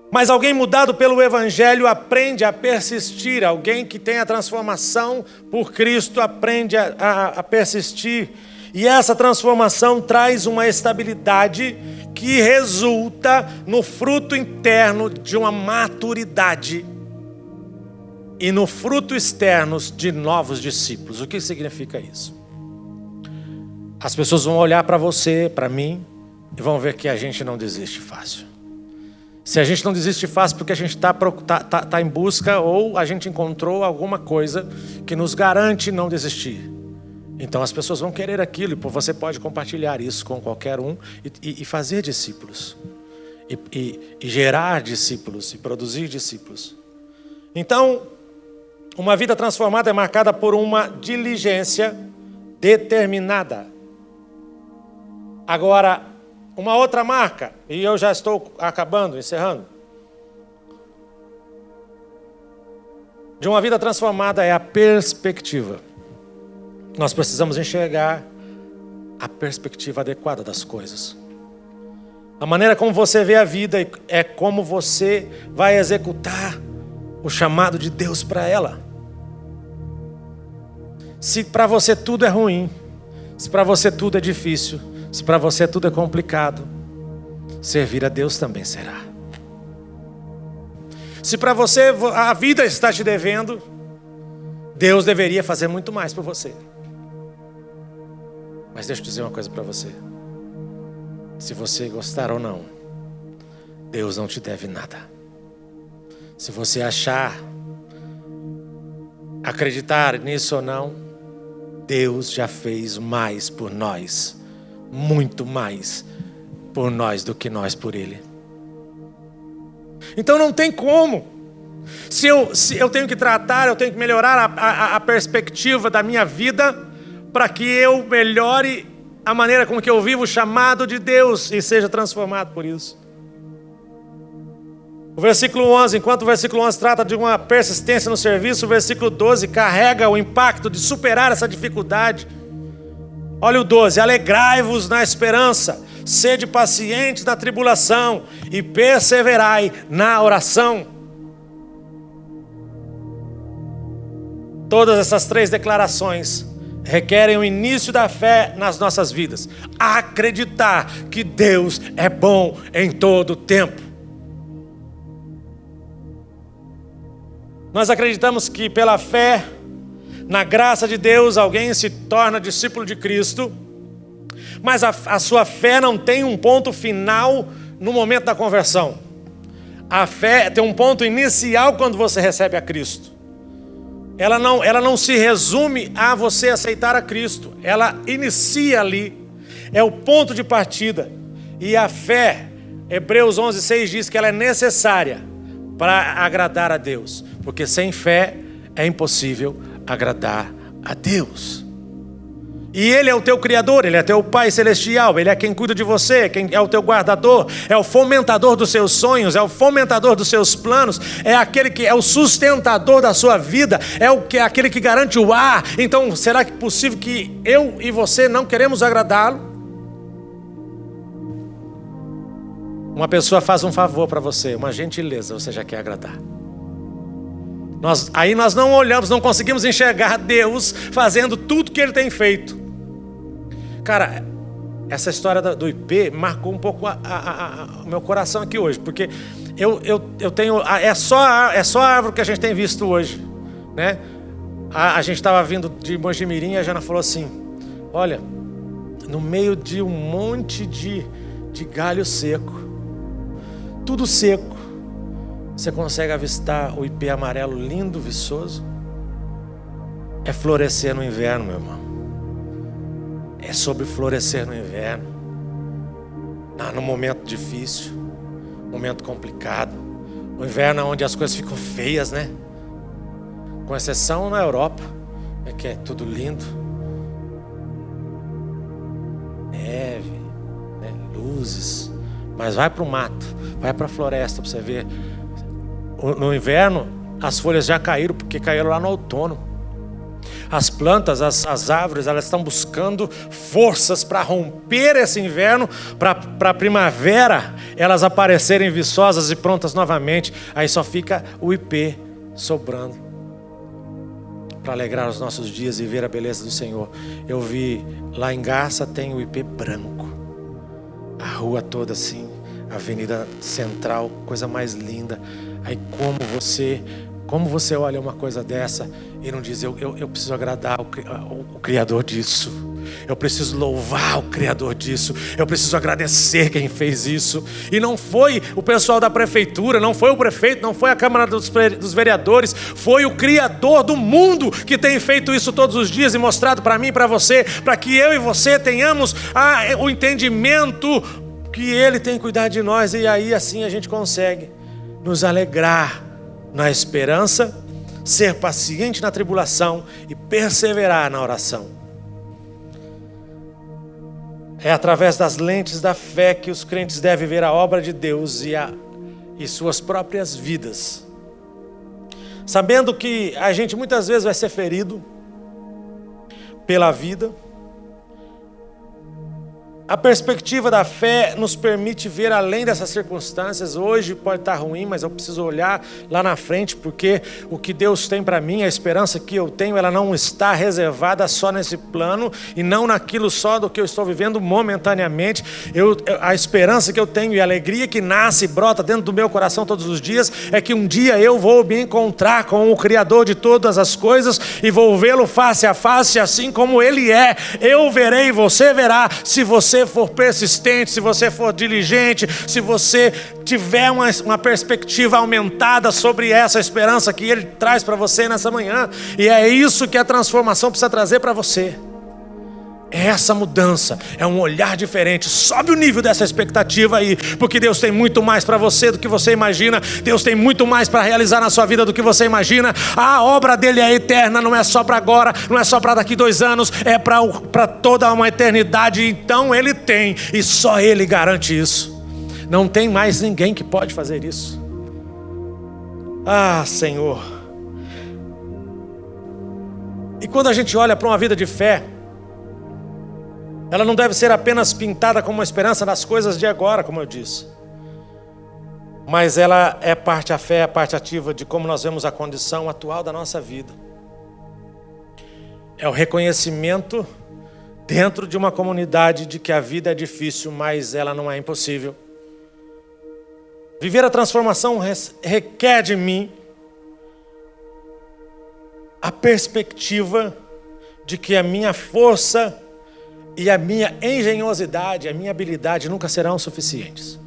Mas alguém mudado pelo Evangelho aprende a persistir. Alguém que tem a transformação por Cristo aprende a persistir. E essa transformação traz uma estabilidade que resulta no fruto interno de uma maturidade e no fruto externo de novos discípulos. O que significa isso? As pessoas vão olhar para você, para mim, e vão ver que a gente não desiste fácil. Se a gente não desiste fácil porque a gente está em busca ou a gente encontrou alguma coisa que nos garante não desistir. Então as pessoas vão querer aquilo e você pode compartilhar isso com qualquer um e fazer discípulos. E gerar discípulos e produzir discípulos. Então, uma vida transformada é marcada por uma diligência determinada. Agora, uma outra marca, e eu já estou encerrando. De uma vida transformada é a perspectiva. Nós precisamos enxergar a perspectiva adequada das coisas. A maneira como você vê a vida é como você vai executar o chamado de Deus para ela. Se para você tudo é ruim, se para você tudo é difícil, se para você tudo é complicado, servir a Deus também será. Se para você a vida está te devendo, Deus deveria fazer muito mais por você. Mas deixa eu dizer uma coisa para você. Se você gostar ou não, Deus não te deve nada. Se você acreditar nisso ou não, Deus já fez mais por nós, muito mais por nós do que nós por Ele. Então não tem como. Se eu tenho que tratar, eu tenho que melhorar a perspectiva da minha vida para que eu melhore a maneira com que eu vivo o chamado de Deus e seja transformado por isso. O versículo 11, enquanto o versículo 11 trata de uma persistência no serviço, o versículo 12 carrega o impacto de superar essa dificuldade. Olha o 12, alegrai-vos na esperança, sede pacientes na tribulação e perseverai na oração. Todas essas três declarações requerem o início da fé nas nossas vidas. Acreditar que Deus é bom em todo o tempo. Nós acreditamos que pela fé, na graça de Deus, alguém se torna discípulo de Cristo, mas a sua fé não tem um ponto final no momento da conversão. A fé tem um ponto inicial quando você recebe a Cristo. Ela não se resume a você aceitar a Cristo. Ela inicia ali. É o ponto de partida. E a fé, Hebreus 11:6 diz que ela é necessária para agradar a Deus. Porque sem fé é impossível agradar a Deus. E Ele é o teu Criador, Ele é teu Pai Celestial, Ele é quem cuida de você, quem é o teu guardador, é o fomentador dos seus sonhos, é o fomentador dos seus planos, é aquele que é o sustentador da sua vida, é aquele que garante o ar. Então, será que é possível que eu e você não queremos agradá-lo? Uma pessoa faz um favor para você, uma gentileza, você já quer agradar. Nós não olhamos, não conseguimos enxergar Deus fazendo tudo que Ele tem feito. Cara, essa história do IP marcou um pouco o meu coração aqui hoje, porque eu tenho, é só a árvore que a gente tem visto hoje, né? A gente estava vindo de Mojimirim e a Jana falou assim, olha, no meio de um monte de galho seco, tudo seco, você consegue avistar o IP amarelo lindo, viçoso? É florescer no inverno, meu irmão. É sobre florescer no inverno. No momento difícil, momento complicado. O inverno é onde as coisas ficam feias, né? Com exceção na Europa, que é tudo lindo. Neve, né? Luzes. Mas vai para o mato, vai para a floresta para você ver. No inverno, as folhas já caíram, porque caíram lá no outono. As plantas, as árvores, elas estão buscando forças para romper esse inverno, para a primavera elas aparecerem viçosas e prontas novamente. Aí só fica o IP sobrando para alegrar os nossos dias e ver a beleza do Senhor. Eu vi lá em Garça tem o IP branco, a rua toda assim, a avenida central, coisa mais linda. Aí como você olha uma coisa dessa e não diz, eu preciso agradar o Criador disso, eu preciso louvar o Criador disso, eu preciso agradecer quem fez isso. E não foi o pessoal da prefeitura, não foi o prefeito, não foi a Câmara dos Vereadores, foi o Criador do mundo que tem feito isso todos os dias e mostrado para mim e para você, para que eu e você tenhamos o entendimento que Ele tem cuidado de nós. E aí assim a gente consegue nos alegrar na esperança, ser paciente na tribulação e perseverar na oração. É através das lentes da fé que os crentes devem ver a obra de Deus e suas próprias vidas, sabendo que a gente muitas vezes vai ser ferido pela vida, A perspectiva da fé nos permite ver além dessas circunstâncias. Hoje pode estar ruim, mas eu preciso olhar lá na frente, porque o que Deus tem para mim, a esperança que eu tenho, ela não está reservada só nesse plano e não naquilo só do que eu estou vivendo momentaneamente. A esperança que eu tenho e a alegria que nasce e brota dentro do meu coração todos os dias é que um dia eu vou me encontrar com o Criador de todas as coisas e vou vê-lo face a face, assim como Ele é. Eu verei, você verá, se você for persistente, se você for diligente, se você tiver uma perspectiva aumentada sobre essa esperança que Ele traz para você nessa manhã. E é isso que a transformação precisa trazer para você. É essa mudança, é um olhar diferente. Sobe o nível dessa expectativa aí, porque Deus tem muito mais para você do que você imagina. Deus tem muito mais para realizar na sua vida do que você imagina. A obra dele é eterna, não é só para agora, não é só para daqui 2 anos, é para toda uma eternidade. Então Ele tem, e só Ele garante isso. Não tem mais ninguém que pode fazer isso. Ah, Senhor. E quando a gente olha para uma vida de fé, ela não deve ser apenas pintada como uma esperança nas coisas de agora, como eu disse. Mas ela é parte, a fé é parte ativa de como nós vemos a condição atual da nossa vida. É o reconhecimento dentro de uma comunidade de que a vida é difícil, mas ela não é impossível. Viver a transformação requer de mim a perspectiva de que a minha força e a minha engenhosidade, a minha habilidade nunca serão suficientes.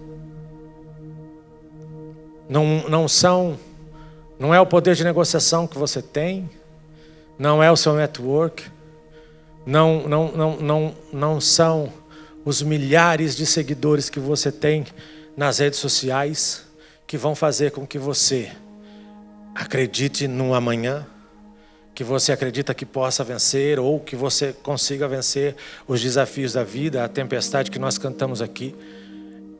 Não é o poder de negociação que você tem, não é o seu network, não são os milhares de seguidores que você tem nas redes sociais que vão fazer com que você acredite no amanhã, que você acredita que possa vencer ou que você consiga vencer os desafios da vida, a tempestade que nós cantamos aqui.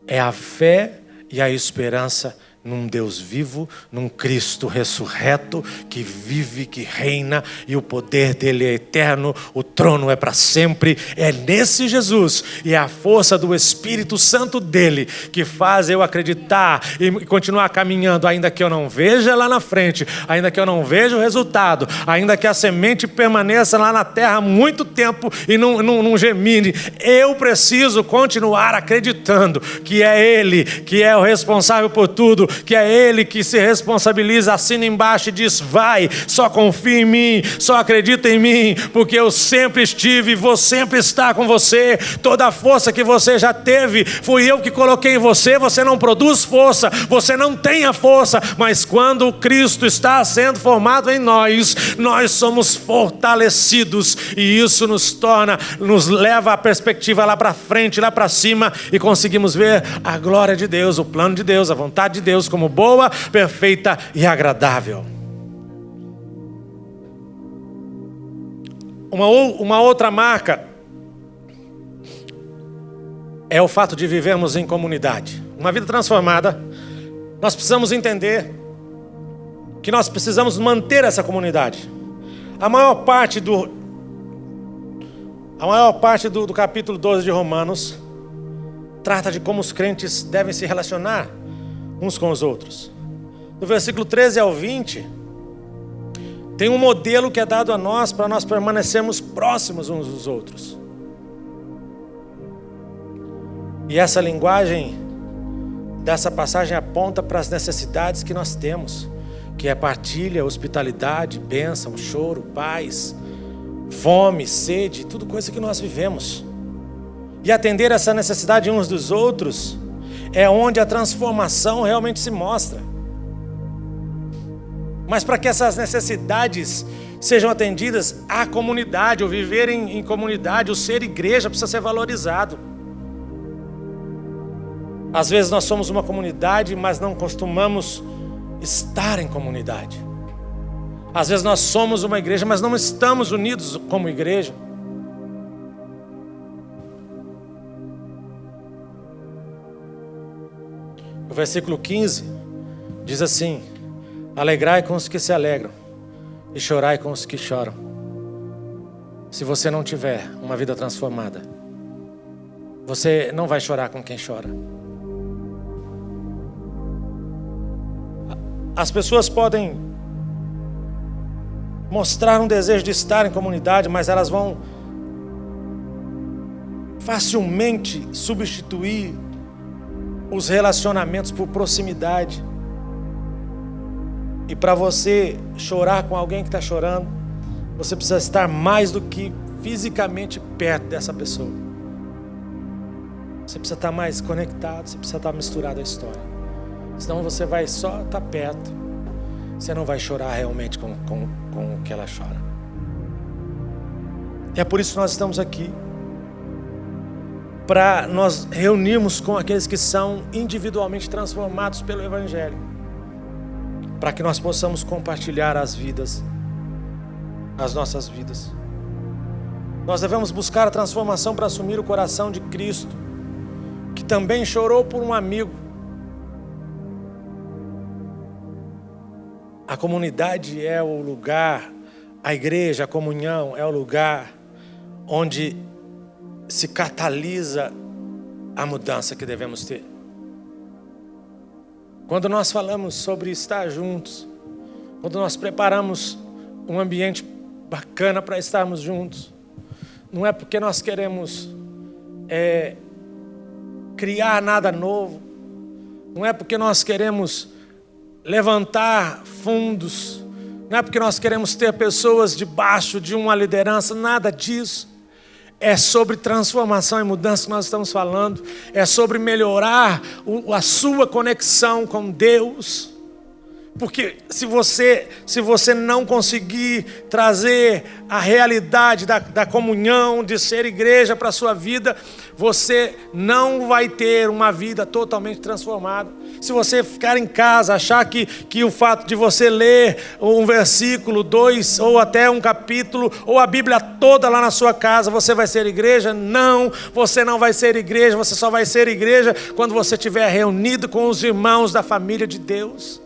É a fé e a esperança num Deus vivo, num Cristo ressurreto, que vive, que reina, e o poder dele é eterno, o trono é para sempre. É nesse Jesus e é a força do Espírito Santo dele que faz eu acreditar e continuar caminhando, ainda que eu não veja lá na frente, ainda que eu não veja o resultado, ainda que a semente permaneça lá na terra há muito tempo e não germine. Eu preciso continuar acreditando que é ele que é o responsável por tudo, que é Ele que se responsabiliza, assina embaixo e diz: vai, só confia em mim, só acredita em mim, porque eu sempre estive e vou sempre estar com você. Toda a força que você já teve, fui eu que coloquei em você. Você não produz força, você não tem a força, mas quando o Cristo está sendo formado em nós, nós somos fortalecidos, e isso nos leva a perspectiva lá para frente, lá para cima, e conseguimos ver a glória de Deus, o plano de Deus, a vontade de Deus como boa, perfeita e agradável. Uma outra marca é o fato de vivermos em comunidade. Uma vida transformada, nós precisamos entender que nós precisamos manter essa comunidade. A maior parte do capítulo 12 de Romanos trata de como os crentes devem se relacionar uns com os outros. Do versículo 13 ao 20, tem um modelo que é dado a nós para nós permanecermos próximos uns dos outros. E essa linguagem dessa passagem aponta para as necessidades que nós temos, que é partilha, hospitalidade, bênção, choro, paz, fome, sede, tudo coisa que nós vivemos. E atender essa necessidade uns dos outros é onde a transformação realmente se mostra. Mas para que essas necessidades sejam atendidas, a comunidade, o viver em comunidade, o ser igreja precisa ser valorizado. Às vezes nós somos uma comunidade, mas não costumamos estar em comunidade. Às vezes nós somos uma igreja, mas não estamos unidos como igreja. O versículo 15 diz assim: alegrai com os que se alegram e chorai com os que choram. Se você não tiver uma vida transformada, Você não vai chorar com quem chora. As pessoas podem mostrar um desejo de estar em comunidade, mas elas vão facilmente substituir os relacionamentos por proximidade. E para você chorar com alguém que está chorando, você precisa estar mais do que fisicamente perto dessa pessoa. Você precisa estar mais conectado, você precisa estar misturado à história. Senão você vai só estar perto. Você não vai chorar realmente com o que ela chora. É por isso que nós estamos aqui. Para nós reunirmos com aqueles que são individualmente transformados pelo Evangelho. Para que nós possamos compartilhar as nossas vidas. Nós devemos buscar a transformação para assumir o coração de Cristo, que também chorou por um amigo. A comunidade é o lugar, a igreja, a comunhão é o lugar onde se catalisa a mudança que devemos ter. Quando nós falamos sobre estar juntos, quando nós preparamos um ambiente bacana para estarmos juntos, não é porque nós queremos criar nada novo, não é porque nós queremos levantar fundos, não é porque nós queremos ter pessoas debaixo de uma liderança, nada disso. É sobre transformação e mudança que nós estamos falando. É sobre melhorar a sua conexão com Deus. Porque se você não conseguir trazer a realidade da comunhão, de ser igreja para a sua vida, você não vai ter uma vida totalmente transformada. Se você ficar em casa, achar que o fato de você ler um versículo, 2 ou até um capítulo, ou a Bíblia toda lá na sua casa, você vai ser igreja? Não, você não vai ser igreja. Você só vai ser igreja quando você estiver reunido com os irmãos da família de Deus.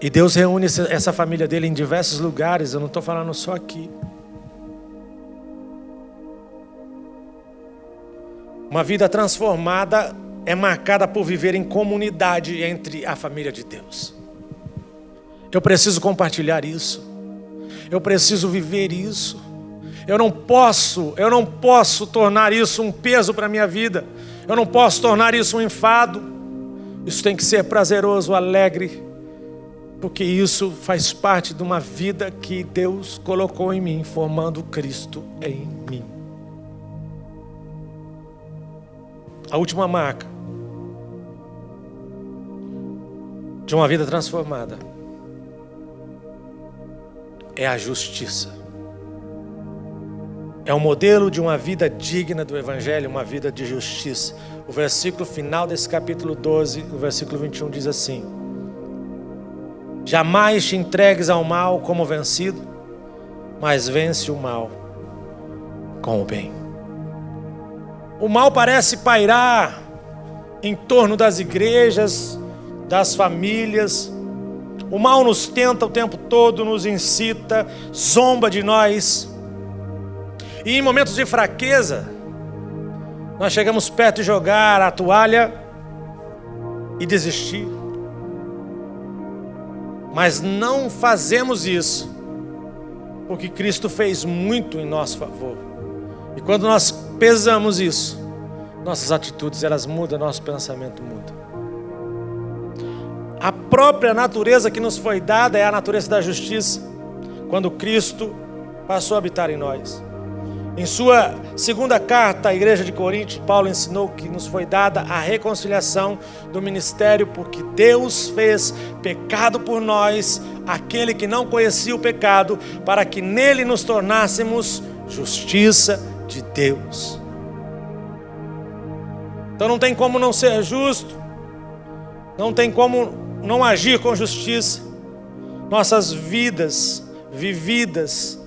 E Deus reúne essa família dele em diversos lugares, eu não estou falando só aqui. Uma vida transformada é marcada por viver em comunidade entre a família de Deus. Eu preciso compartilhar isso. Eu preciso viver isso. Eu não posso tornar isso um peso para a minha vida. Eu não posso tornar isso um enfado. Isso tem que ser prazeroso, alegre, porque isso faz parte de uma vida que Deus colocou em mim, formando Cristo em mim. A última marca de uma vida transformada é a justiça. É o modelo de uma vida digna do Evangelho, uma vida de justiça. O versículo final desse capítulo 12, o versículo 21 diz assim: jamais te entregues ao mal como vencido, mas vence o mal com o bem. O mal parece pairar em torno das igrejas, das famílias. O mal nos tenta o tempo todo, nos incita, zomba de nós. E em momentos de fraqueza, nós chegamos perto de jogar a toalha e desistir. Mas não fazemos isso, porque Cristo fez muito em nosso favor. E quando nós pesamos isso, nossas atitudes elas mudam, nosso pensamento muda. A própria natureza que nos foi dada é a natureza da justiça, quando Cristo passou a habitar em nós. Em sua segunda carta à igreja de Corinto, Paulo ensinou que nos foi dada a reconciliação do ministério, porque Deus fez pecado por nós, aquele que não conhecia o pecado, para que nele nos tornássemos justiça de Deus. Então não tem como não ser justo, não tem como não agir com justiça. Nossas vidas vividas,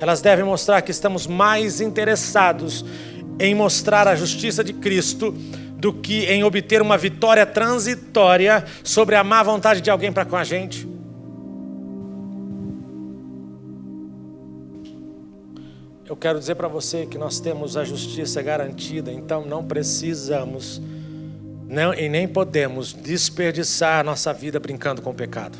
elas devem mostrar que estamos mais interessados em mostrar a justiça de Cristo do que em obter uma vitória transitória sobre a má vontade de alguém para com a gente. Eu quero dizer para você que nós temos a justiça garantida, então não precisamos e nem podemos desperdiçar nossa vida brincando com o pecado.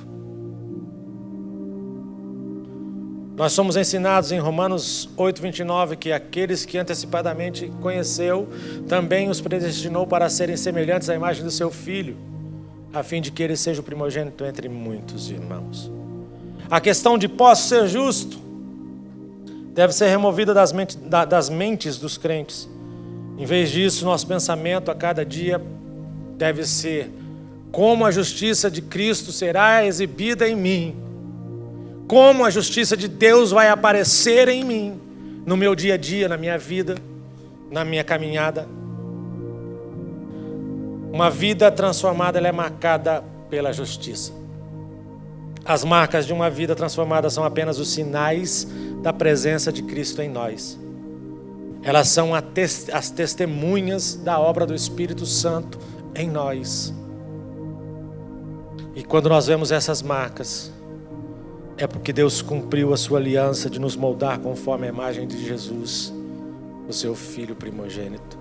Nós somos ensinados em Romanos 8:29 que aqueles que antecipadamente conheceu, também os predestinou para serem semelhantes à imagem do seu Filho, a fim de que ele seja o primogênito entre muitos irmãos. A questão de posso ser justo deve ser removida das mentes dos crentes. Em vez disso, nosso pensamento a cada dia deve ser: como a justiça de Cristo será exibida em mim? Como a justiça de Deus vai aparecer em mim, no meu dia a dia, na minha vida, na minha caminhada? Uma vida transformada, ela é marcada pela justiça. As marcas de uma vida transformada são apenas os sinais da presença de Cristo em nós. Elas são as testemunhas da obra do Espírito Santo em nós. E quando nós vemos essas marcas, é porque Deus cumpriu a sua aliança de nos moldar conforme a imagem de Jesus, o seu Filho primogênito.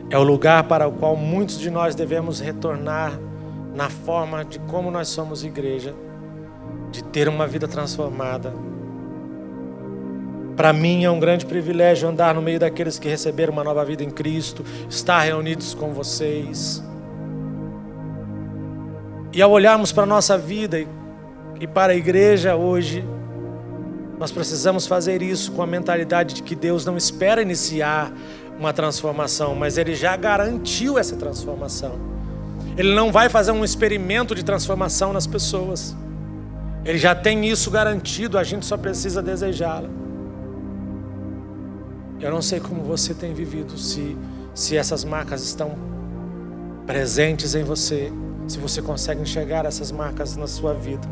É o lugar para o qual muitos de nós devemos retornar na forma de como nós somos igreja, de ter uma vida transformada. Para mim é um grande privilégio andar no meio daqueles que receberam uma nova vida em Cristo, estar reunidos com vocês. E ao olharmos para a nossa vida e para a igreja hoje, nós precisamos fazer isso com a mentalidade de que Deus não espera iniciar uma transformação, mas Ele já garantiu essa transformação. Ele não vai fazer um experimento de transformação nas pessoas. Ele já tem isso garantido, a gente só precisa desejá-la. Eu não sei como você tem vivido, se essas marcas estão presentes em você, se você consegue enxergar essas marcas na sua vida.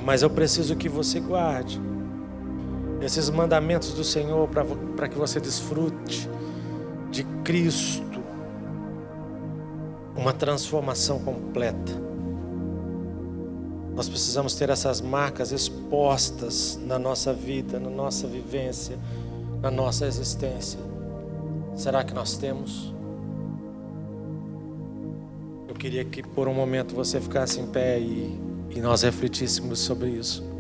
Mas eu preciso que você guarde esses mandamentos do Senhor para que você desfrute de Cristo, uma transformação completa. Nós precisamos ter essas marcas expostas na nossa vida, na nossa vivência, na nossa existência. Será que nós temos? Eu queria que por um momento você ficasse em pé e nós refletíssemos sobre isso.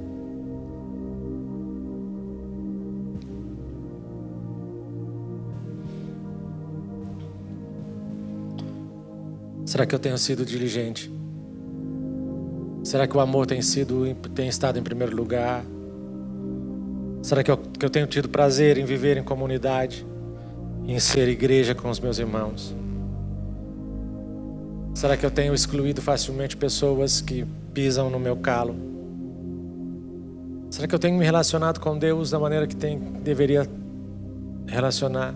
Será que eu tenho sido diligente? Será que o amor tem estado em primeiro lugar? Será que eu tenho tido prazer em viver em comunidade, em ser igreja com os meus irmãos? Será que eu tenho excluído facilmente pessoas que pisam no meu calo? Será que eu tenho me relacionado com Deus da maneira que deveria relacionar?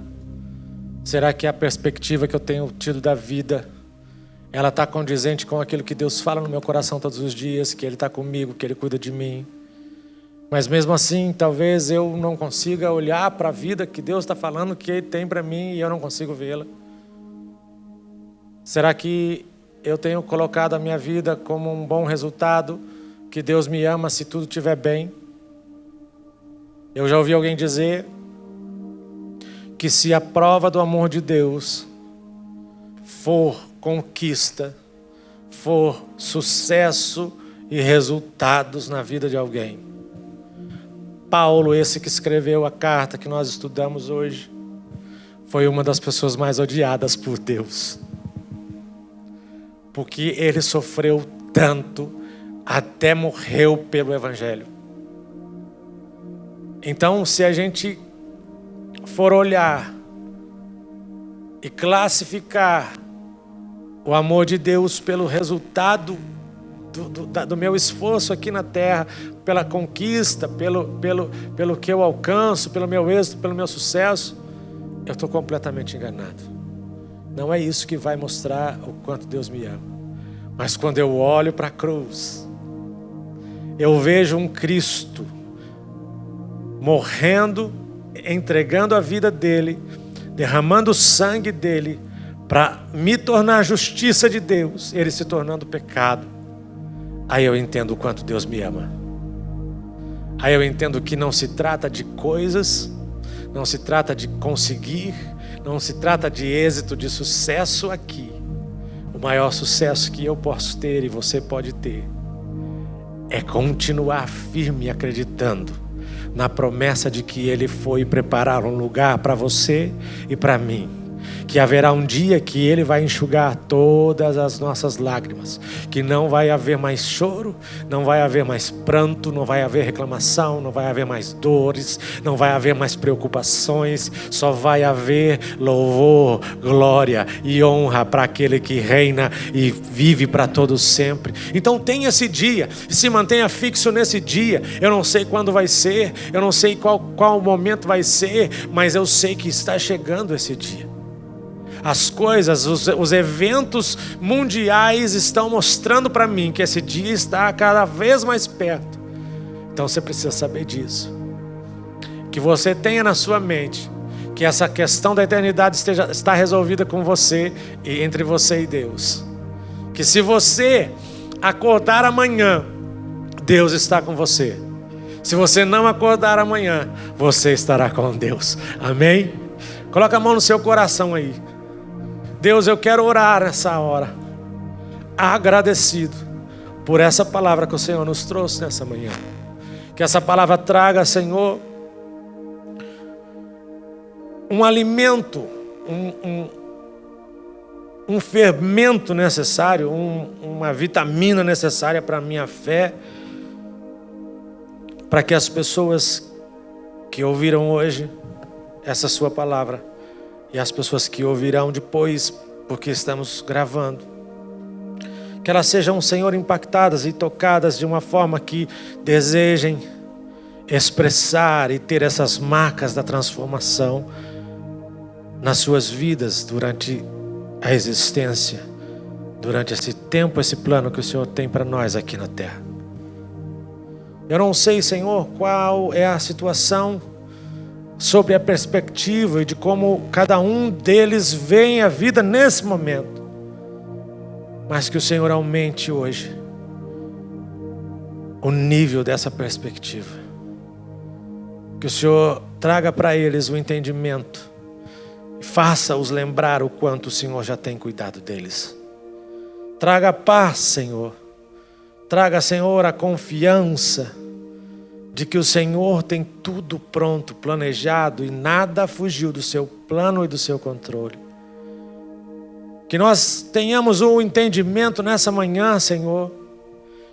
Será que a perspectiva que eu tenho tido da vida, ela está condizente com aquilo que Deus fala no meu coração todos os dias, que Ele está comigo, que Ele cuida de mim? Mas mesmo assim, talvez eu não consiga olhar para a vida que Deus está falando que Ele tem para mim e eu não consigo vê-la. Será que eu tenho colocado a minha vida como um bom resultado, que Deus me ama se tudo estiver bem? Eu já ouvi alguém dizer que se a prova do amor de Deus for conquista, for sucesso e resultados na vida de alguém, Paulo, esse que escreveu a carta que nós estudamos hoje, foi uma das pessoas mais odiadas por Deus. Porque ele sofreu tanto, até morreu pelo Evangelho. Então, se a gente for olhar e classificar o amor de Deus pelo resultado do meu esforço aqui na terra, pela conquista, pelo que eu alcanço, pelo meu êxito, pelo meu sucesso, eu estou completamente enganado. Não é isso que vai mostrar o quanto Deus me ama. Mas quando eu olho para a cruz, eu vejo um Cristo morrendo, entregando a vida dele, derramando o sangue dele para me tornar a justiça de Deus, ele se tornando pecado. aí eu entendo o quanto Deus me ama. Aí eu entendo que não se trata de coisas, não se trata de conseguir, não se trata de êxito, de sucesso aqui. O maior sucesso que eu posso ter e você pode ter é continuar firme acreditando na promessa de que Ele foi preparar um lugar para você e para mim. Que haverá um dia que Ele vai enxugar todas as nossas lágrimas, que não vai haver mais choro, não vai haver mais pranto, não vai haver reclamação, não vai haver mais dores, não vai haver mais preocupações, só vai haver louvor, glória e honra para aquele que reina e vive para todos sempre. Então tenha esse dia, se mantenha fixo nesse dia. Eu não sei quando vai ser, eu não sei qual momento vai ser, mas eu sei que está chegando esse dia. As coisas, os eventos mundiais estão mostrando para mim que esse dia está cada vez mais perto. Então você precisa saber disso. Que você tenha na sua mente que essa questão da eternidade está resolvida com você e entre você e Deus. Que se você acordar amanhã, Deus está com você. Se você não acordar amanhã, você estará com Deus. Amém? Coloca a mão no seu coração aí. Deus, eu quero orar nessa hora, agradecido por essa palavra que o Senhor nos trouxe nessa manhã. Que essa palavra traga, Senhor, um alimento, um fermento necessário, uma vitamina necessária para a minha fé, para que as pessoas que ouviram hoje essa sua palavra, e as pessoas que ouvirão depois, porque estamos gravando, que elas sejam, Senhor, impactadas e tocadas de uma forma que desejem expressar e ter essas marcas da transformação nas suas vidas durante a existência, durante esse tempo, esse plano que o Senhor tem para nós aqui na terra. Eu não sei, Senhor, qual é a situação sobre a perspectiva e de como cada um deles vê a vida nesse momento. Mas que o Senhor aumente hoje o nível dessa perspectiva. Que o Senhor traga para eles o entendimento e faça-os lembrar o quanto o Senhor já tem cuidado deles. Traga paz, Senhor. Traga, Senhor, a confiança de que o Senhor tem tudo pronto, planejado e nada fugiu do seu plano e do seu controle. Que nós tenhamos um entendimento nessa manhã, Senhor,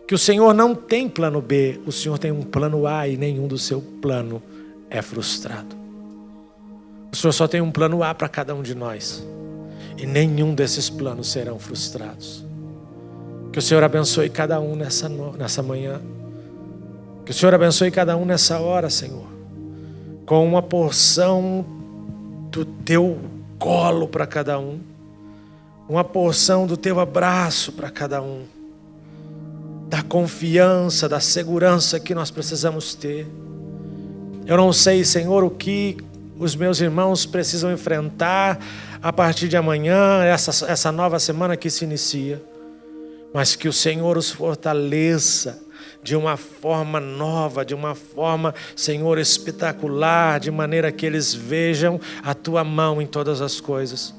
que o Senhor não tem plano B, o Senhor tem um plano A e nenhum do seu plano é frustrado. O Senhor só tem um plano A para cada um de nós e nenhum desses planos serão frustrados. Que o Senhor abençoe cada um nessa manhã. Que o Senhor abençoe cada um nessa hora, Senhor, com uma porção do teu colo para cada um, uma porção do teu abraço para cada um, da confiança, da segurança que nós precisamos ter. Eu não sei, Senhor, o que os meus irmãos precisam enfrentar a partir de amanhã, essa nova semana que se inicia, mas que o Senhor os fortaleça de uma forma nova, de uma forma, Senhor, espetacular, de maneira que eles vejam a Tua mão em todas as coisas.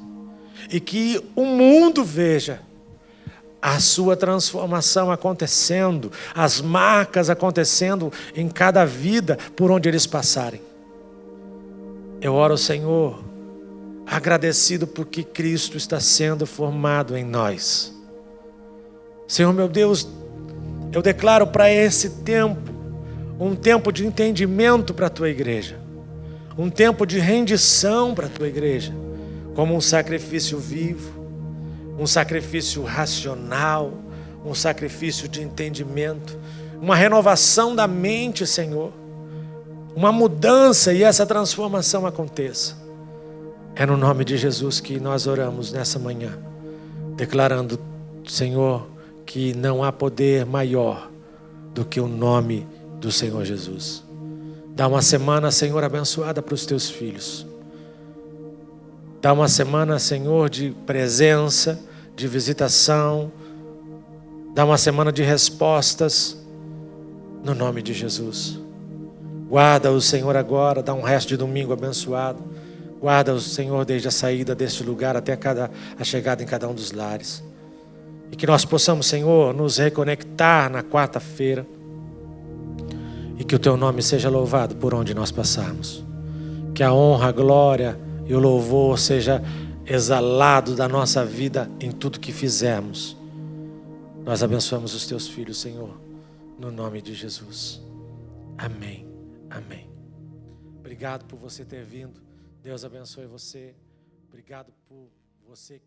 E que o mundo veja a Sua transformação acontecendo, as marcas acontecendo em cada vida por onde eles passarem. Eu oro, Senhor, agradecido porque Cristo está sendo formado em nós. Senhor, meu Deus, eu declaro para esse tempo, um tempo de entendimento para a Tua igreja, um tempo de rendição para a Tua igreja, como um sacrifício vivo, um sacrifício racional, um sacrifício de entendimento, uma renovação da mente, Senhor, uma mudança e essa transformação aconteça. É no nome de Jesus que nós oramos nessa manhã, declarando, Senhor, que não há poder maior do que o nome do Senhor Jesus. Dá uma semana, Senhor, abençoada para os Teus filhos. Dá uma semana, Senhor, de presença, de visitação, Dá uma semana de respostas, no nome de Jesus. Guarda o Senhor agora, dá um resto de domingo abençoado. Guarda o Senhor desde a saída deste lugar até a chegada em cada um dos lares. E que nós possamos, Senhor, nos reconectar na quarta-feira. E que o Teu nome seja louvado por onde nós passarmos. Que a honra, a glória e o louvor seja exalado da nossa vida em tudo que fizermos. Nós abençoamos os Teus filhos, Senhor, no nome de Jesus. Amém. Amém. Obrigado por você ter vindo. Deus abençoe você. Obrigado por você